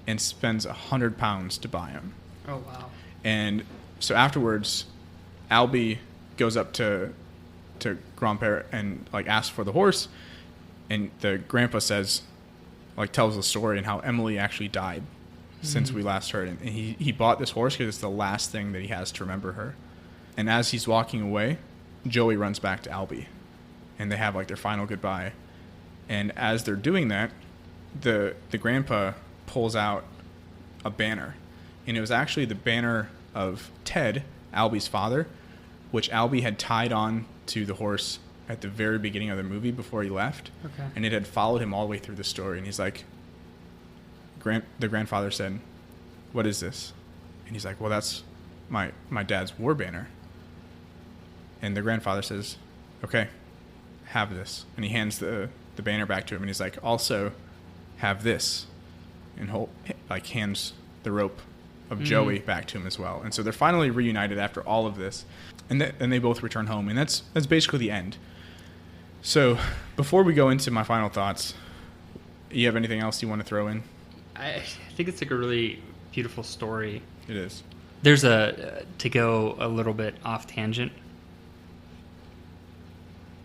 B: and spends 100 pounds to buy him.
A: Oh, wow.
B: And so afterwards, Alby goes up to Grand-père and like asks for the horse, and the grandpa says, like tells the story and how Emily actually died since we last heard. And he bought this horse because it's the last thing that he has to remember her. And as he's walking away, Joey runs back to Alby, and they have like their final goodbye. And as they're doing that, the grandpa pulls out a banner, and it was actually the banner of Ted, Alby's father, which Alby had tied on to the horse at the very beginning of the movie before he left.
A: Okay.
B: And it had followed him all the way through the story. And he's like, the grandfather said, "What is this?" And he's like, "Well, that's my dad's war banner." And the grandfather says, "Okay, have this." And he hands the banner back to him, and he's like, "Also, have this," and hands the rope of Joey back to him as well. And so they're finally reunited after all of this, and they both return home, and that's basically the end. So before we go into my final thoughts, you have anything else you want to throw in?
A: I think it's like a really beautiful story.
B: It is.
A: There's to go a little bit off tangent.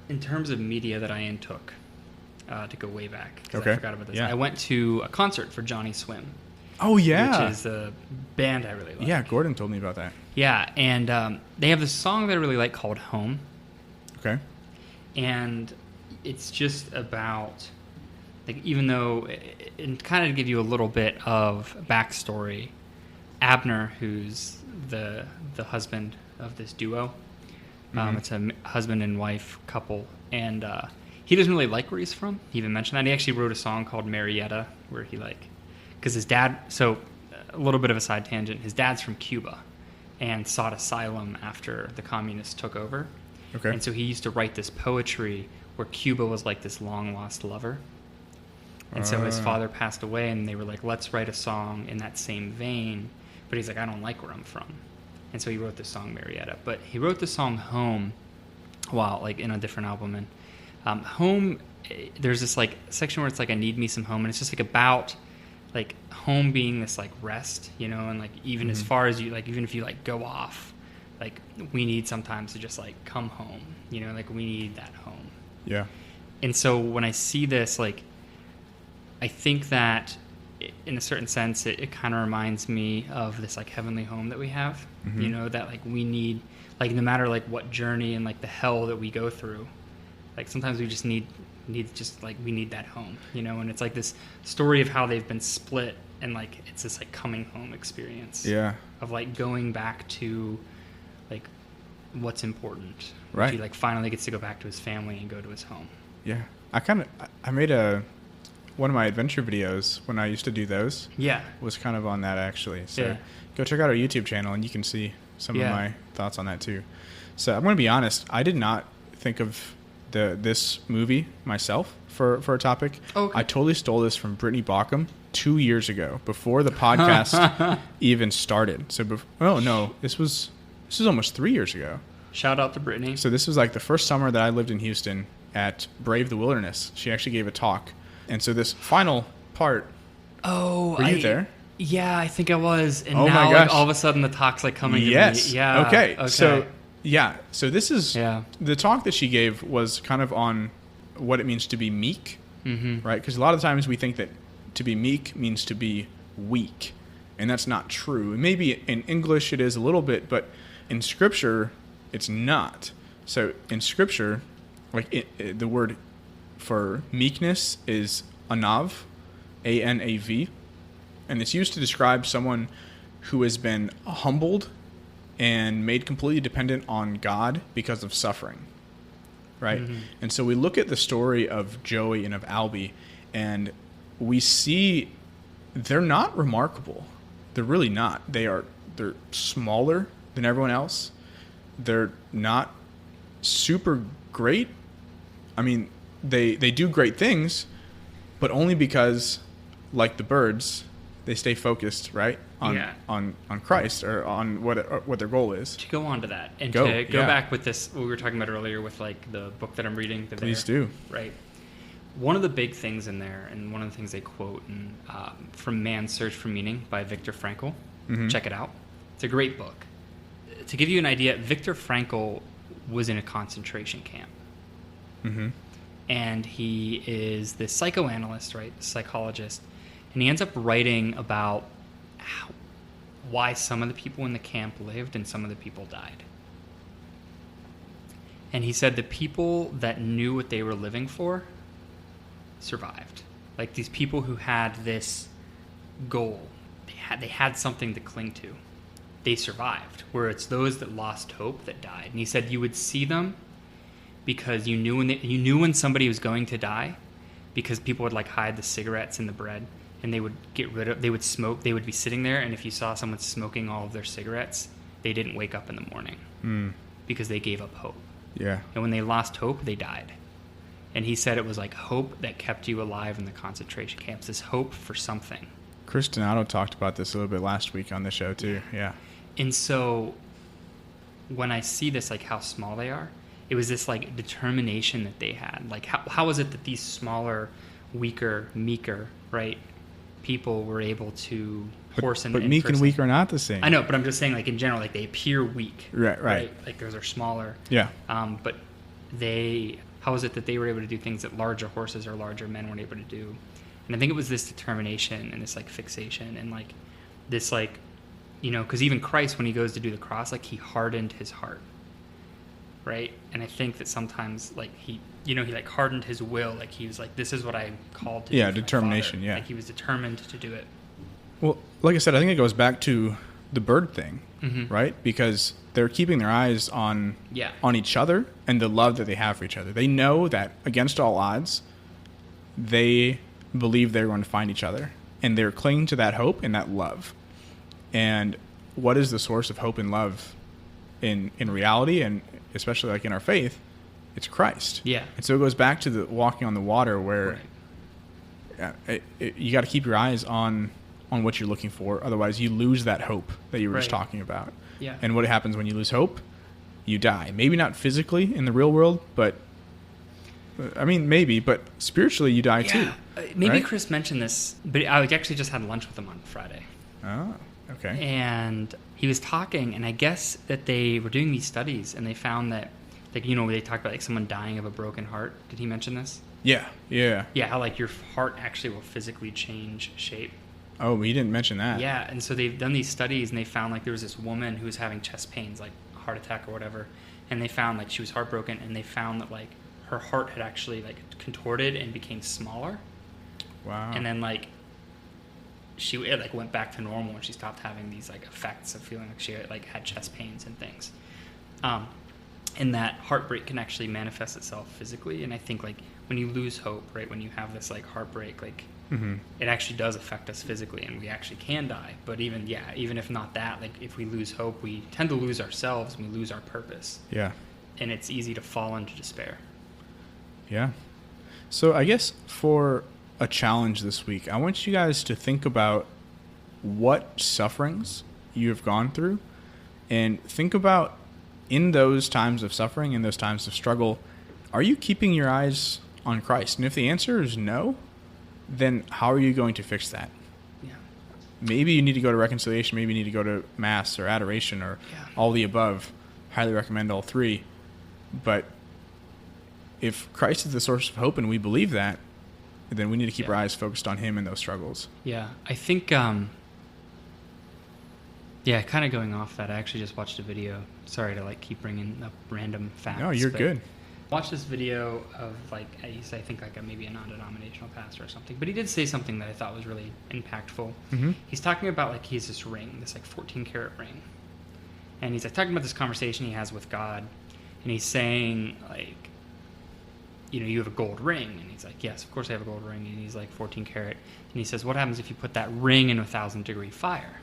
A: In terms of media that I intook, to go way back, because
B: Okay.
A: I forgot about this.
B: Yeah.
A: I went to a concert for Johnny Swim.
B: Oh, yeah.
A: Which is a band I really like.
B: Yeah, Gordon told me about that.
A: Yeah, and they have this song that I really like called Home.
B: Okay.
A: And it's just about, like, even though, and kind of give you a little bit of backstory, Abner, who's the husband of this duo, it's a husband and wife couple, and he doesn't really like where he's from. He even mentioned that. He actually wrote a song called Marietta, where he because his dad, so a little bit of a side tangent, his dad's from Cuba and sought asylum after the communists took over.
B: Okay.
A: And so he used to write this poetry where Cuba was like this long-lost lover. And so his father passed away, and they were like, let's write a song in that same vein. But he's like, I don't like where I'm from. And so he wrote this song, Marietta. But he wrote the song Home while, like, in a different album. And Home, there's this, like, section where it's like, I need me some home. And it's just, like, about, like, home being this, like, rest, you know? And, like, even as far as you, like, even if you, like, go off, like, we need sometimes to just, like, come home, you know? Like, we need that home.
B: Yeah.
A: And so when I see this, like, I think that in a certain sense, it kind of reminds me of this, like, heavenly home that we have, you know, that, like, we need, like, no matter, like, what journey and, like, the hell that we go through, like, sometimes we just need just, like, we need that home, you know? And it's, like, this story of how they've been split, and, like, it's this, like, coming home experience.
B: Yeah. Of,
A: like, going back to, like, what's important.
B: Right.
A: He, like, finally gets to go back to his family and go to his home.
B: Yeah. I made one of my adventure videos when I used to do those.
A: Yeah.
B: Was kind of on that, actually. So
A: Yeah.
B: go check out our YouTube channel, and you can see some of my thoughts on that too. So I'm going to be honest. I did not think of this movie myself for a topic.
A: Okay.
B: I totally stole this from Brittany Bauckham 2 years ago, before the podcast even started. So, this was almost 3 years ago.
A: Shout out to Brittany.
B: So this was like the first summer that I lived in Houston at Brave the Wilderness. She actually gave a talk. And so this final part, were you there?
A: Yeah, I think I was. And
B: Oh
A: now,
B: my gosh.
A: like, all of a sudden the talk's, like, coming
B: Yes.
A: to me. Yeah.
B: Okay. So this is
A: Yeah.
B: the talk that she gave was kind of on what it means to be meek,
A: Mm-hmm.
B: right? Because a lot of times we think that to be meek means to be weak, and that's not true. Maybe in English it is a little bit, but in Scripture it's not. So in Scripture, like the word for meekness is anav, A-N-A-V, and it's used to describe someone who has been humbled and made completely dependent on God because of suffering, right? Mm-hmm. And so we look at the story of Joey and of Alby, and we see they're not remarkable. They're really not. They're smaller than everyone else. They're not super great. I mean, they do great things, but only because, like the birds, they stay focused, right? On Christ, or on what their goal is.
A: To go on to that, and
B: go
A: back with this, what we were talking about earlier with, like, the book that I'm reading.
B: Please do.
A: Right. One of the big things in there, and one of the things they quote from Man's Search for Meaning by Viktor Frankl.
B: Mm-hmm.
A: Check it out. It's a great book. To give you an idea, Viktor Frankl was in a concentration camp.
B: Mm-hmm.
A: and he is this psychoanalyst, right, psychologist, and he ends up writing about why some of the people in the camp lived and some of the people died. And he said the people that knew what they were living for survived. Like these people who had this goal, they had something to cling to. They survived. Where it's those that lost hope that died. And he said you would see them because you knew when somebody was going to die, because people would like hide the cigarettes in the bread, and they would they would smoke. They would be sitting there, and if you saw someone smoking all of their cigarettes, they didn't wake up in the morning because they gave up hope.
B: Yeah.
A: And when they lost hope, they died. And he said it was like hope that kept you alive in the concentration camps. This hope for something.
B: Chris Donato talked about this a little bit last week on the show too. Yeah.
A: And so when I see this, like how small they are, it was this like determination that they had. Like how is it that these smaller, weaker, meeker, right, people were able to horse
B: But meek and weak are not the same.
A: I know, but I'm just saying, like in general, like they appear weak.
B: Right.
A: Like those are smaller.
B: Yeah.
A: But how is it that they were able to do things that larger horses or larger men weren't able to do? And I think it was this determination and this like fixation and like this like, you know, because even Christ, when he goes to do the cross, like he hardened his heart, right? And I think that sometimes like he like hardened his will, like he was like, this is what I'm called to do.
B: Yeah, determination. Yeah,
A: like he was determined to do it.
B: Well, like I said, I think it goes back to the bird thing, right? Because they're keeping their eyes on each other and the love that they have for each other. They know that against all odds, they believe they're going to find each other, and they're clinging to that hope and that love. And what is the source of hope and love in reality, and especially like in our faith? It's Christ.
A: Yeah.
B: And so it goes back to the walking on the water, where you got to keep your eyes on what you're looking for. Otherwise, you lose that hope that you were just talking about.
A: Yeah.
B: And what happens when you lose hope? You die. Maybe not physically in the real world, but I mean, maybe, but spiritually you die too.
A: Maybe
B: right?
A: Chris mentioned this, but I actually just had lunch with him on Friday.
B: Oh, okay.
A: And he was talking, and I guess that they were doing these studies, and they found that, like, you know, they talked about like someone dying of a broken heart. Did he mention this?
B: Yeah.
A: Yeah, how like your heart actually will physically change shape.
B: Oh, he didn't mention that.
A: Yeah, and so they've done these studies, and they found like there was this woman who was having chest pains, like heart attack or whatever, and they found like she was heartbroken, and they found that like her heart had actually like contorted and became smaller.
B: Wow.
A: And then like it like went back to normal, and she stopped having these like effects of feeling like she like had chest pains and things. And that heartbreak can actually manifest itself physically. And I think like when you lose hope, right, when you have this like heartbreak, like it actually does affect us physically, and we actually can die. But even if not that, like if we lose hope, we tend to lose ourselves, and we lose our purpose.
B: Yeah.
A: And it's easy to fall into despair.
B: Yeah. So I guess for a challenge this week, I want you guys to think about what sufferings you have gone through, and think about in those times of suffering, in those times of struggle, are you keeping your eyes on Christ? And if the answer is no, then how are you going to fix that?
A: Yeah.
B: Maybe you need to go to reconciliation, maybe you need to go to mass or adoration or all the above. Highly recommend all three. But if Christ is the source of hope and we believe that, then we need to keep our eyes focused on him in those struggles.
A: Yeah, I think, kind of going off that, I actually just watched a video. Sorry to like keep bringing up random facts.
B: No, you're good.
A: Watched this video of like, I think like maybe a non-denominational pastor or something, but he did say something that I thought was really impactful. He's talking about like he has this ring, this like 14-karat ring, and he's like talking about this conversation he has with God, and he's saying like, you know, you have a gold ring, and he's like, yes, of course I have a gold ring, and he's like 14 karat, and he says, what happens if you put that ring in a 1,000-degree fire?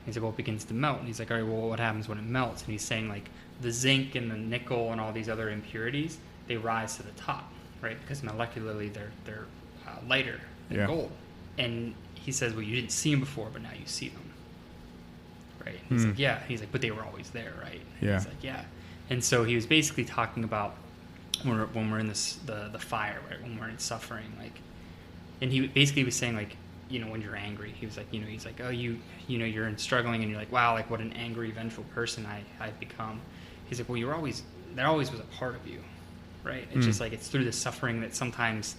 A: He's like, well, it begins to melt. And he's like, all right, well, what happens when it melts? And he's saying, like, the zinc and the nickel and all these other impurities, they rise to the top, right? Because molecularly they're lighter than gold. And he says, well, you didn't see them before, but now you see them, right? And he's like, yeah. He's like, but they were always there, right? And he's like, yeah. And so he was basically talking about when we're in the fire, right? When we're in suffering, like, and he basically was saying, like, you know, when you're angry, he was like, you know, he's like, oh, you know, you're in struggling, and you're like, wow, like what an angry, vengeful person I've become. He's like, well, there always was a part of you, right? It's just like it's through the suffering that sometimes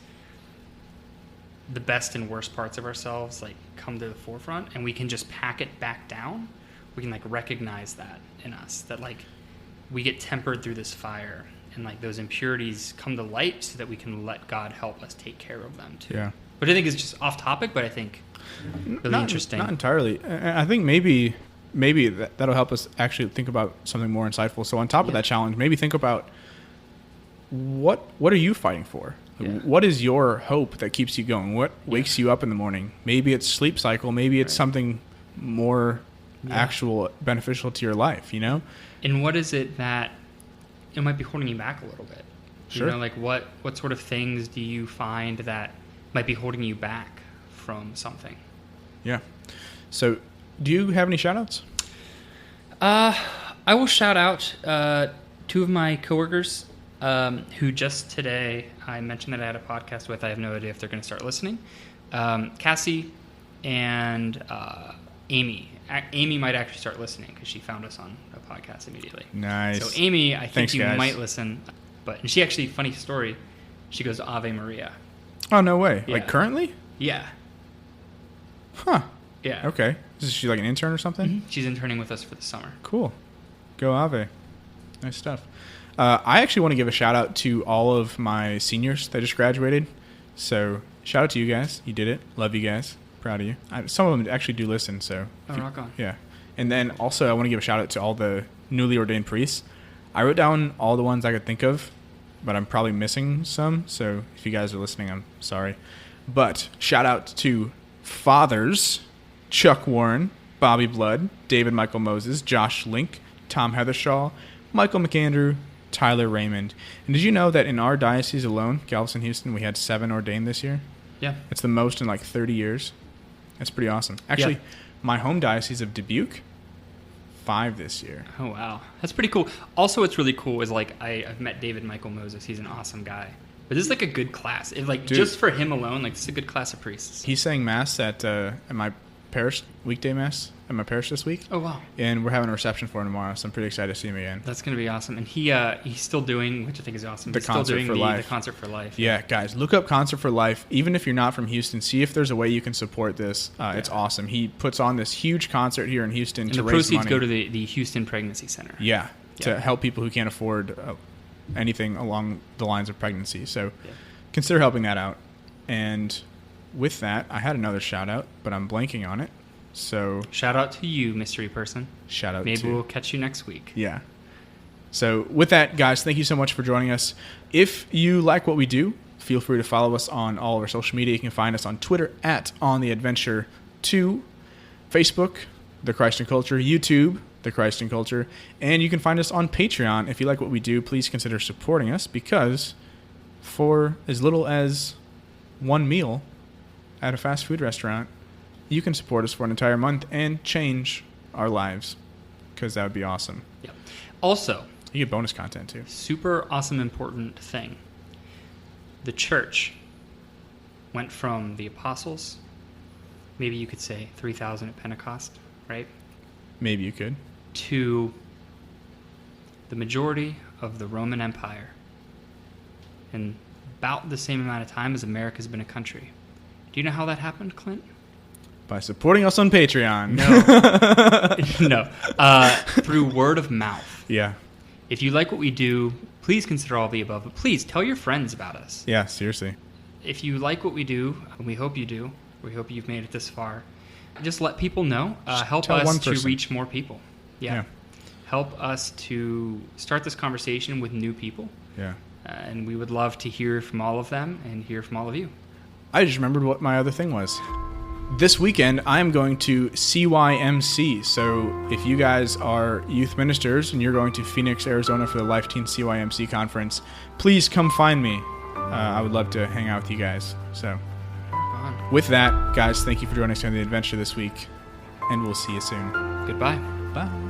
A: the best and worst parts of ourselves like come to the forefront, and we can just pack it back down. We can like recognize that in us, that like we get tempered through this fire, and like those impurities come to light so that we can let God help us take care of them too.
B: Yeah.
A: Which I think is just off topic, but I think really interesting.
B: Not entirely. I think maybe that'll help us actually think about something more insightful. So on top of that challenge, maybe think about what are you fighting for? Yeah. What is your hope that keeps you going? What wakes you up in the morning? Maybe it's sleep cycle. Maybe it's something more actual beneficial to your life, you know?
A: And what is it that it might be holding you back a little bit?
B: Sure.
A: You know, like what sort of things do you find that might be holding you back from something? Yeah.
B: So do you have any shout outs?
A: I will shout out two of my coworkers who just today I mentioned that I had a podcast with. I have no idea if they're going to start listening. Cassie and Amy. Amy might actually start listening because she found us on a podcast immediately.
B: Nice.
A: So Amy, I think
B: Thanks,
A: you
B: guys.
A: might listen. And she actually, funny story, she goes to Ave Maria.
B: Oh, no way.
A: Yeah.
B: Like currently?
A: Yeah.
B: Huh.
A: Yeah.
B: Okay. Is she like an intern or something?
A: Mm-hmm. She's interning with us for the summer.
B: Cool. Go Ave. Nice stuff. I actually want to give a shout out to all of my seniors that just graduated. So shout out to you guys. You did it. Love you guys. Proud of you. Some of them actually do listen. So
A: rock on.
B: Yeah. And then also I want to give a shout out to all the newly ordained priests. I wrote down all the ones I could think of, but I'm probably missing some. So if you guys are listening, I'm sorry. But shout out to fathers, Chuck Warren, Bobby Blood, David Michael Moses, Josh Link, Tom Heathershaw, Michael McAndrew, Tyler Raymond. And did you know that in our diocese alone, Galveston, Houston, we had 7 ordained this year?
A: Yeah.
B: It's the most in like 30 years. That's pretty awesome. Actually, my home diocese of Dubuque, 5 this year.
A: Oh, wow. That's pretty cool. Also, what's really cool is like I've met David Michael Moses. He's an awesome guy. But this is like a good class. Dude, just for him alone, like this is a good class of priests.
B: He's saying mass at my parish, weekday mass at my parish this week.
A: Oh, wow.
B: And we're having a reception for him tomorrow, so I'm pretty excited to see him again.
A: That's going to be awesome. And he's still doing, which I think is awesome,
B: the Concert for Life.
A: The Concert for Life.
B: Yeah, guys, look up Concert for Life. Even if you're not from Houston, see if there's a way you can support this. It's awesome. He puts on this huge concert here in Houston
A: and
B: to
A: the
B: raise
A: proceeds
B: money.
A: go to the Houston Pregnancy Center.
B: Yeah, to help people who can't afford anything along the lines of pregnancy. So consider helping that out. And with that, I had another shout out, but I'm blanking on it. So
A: shout out to you, mystery person.
B: Shout out.
A: Maybe we'll catch you next week.
B: Yeah. So with that, guys, thank you so much for joining us. If you like what we do, feel free to follow us on all of our social media. You can find us on Twitter at OnTheAdventure2, Facebook, The Christ and Culture, YouTube, The Christ and Culture, and you can find us on Patreon. If you like what we do, please consider supporting us, because for as little as one meal at a fast food restaurant, you can support us for an entire month and change our lives, because that would be awesome.
A: Yep. Also,
B: you get bonus content too.
A: Super awesome, important thing. The church went from the apostles, maybe you could say 3,000 at Pentecost, right?
B: Maybe you could.
A: To the majority of the Roman Empire in about the same amount of time as America's been a country. Do you know how that happened, Clint?
B: By supporting us on Patreon.
A: No. Through word of mouth.
B: Yeah.
A: If you like what we do, please consider all the above. But please tell your friends about us.
B: Yeah, seriously.
A: If you like what we do, and we hope you do, we hope you've made it this far, just let people know. Help us to reach more people. Yeah. Help us to start this conversation with new people.
B: Yeah.
A: And we would love to hear from all of them and hear from all of you.
B: I just remembered what my other thing was. This weekend, I'm going to CYMC. So if you guys are youth ministers and you're going to Phoenix, Arizona for the Life Teen CYMC conference, please come find me. I would love to hang out with you guys. So with that, guys, thank you for joining us on the adventure this week, and we'll see you soon.
A: Goodbye.
B: Bye.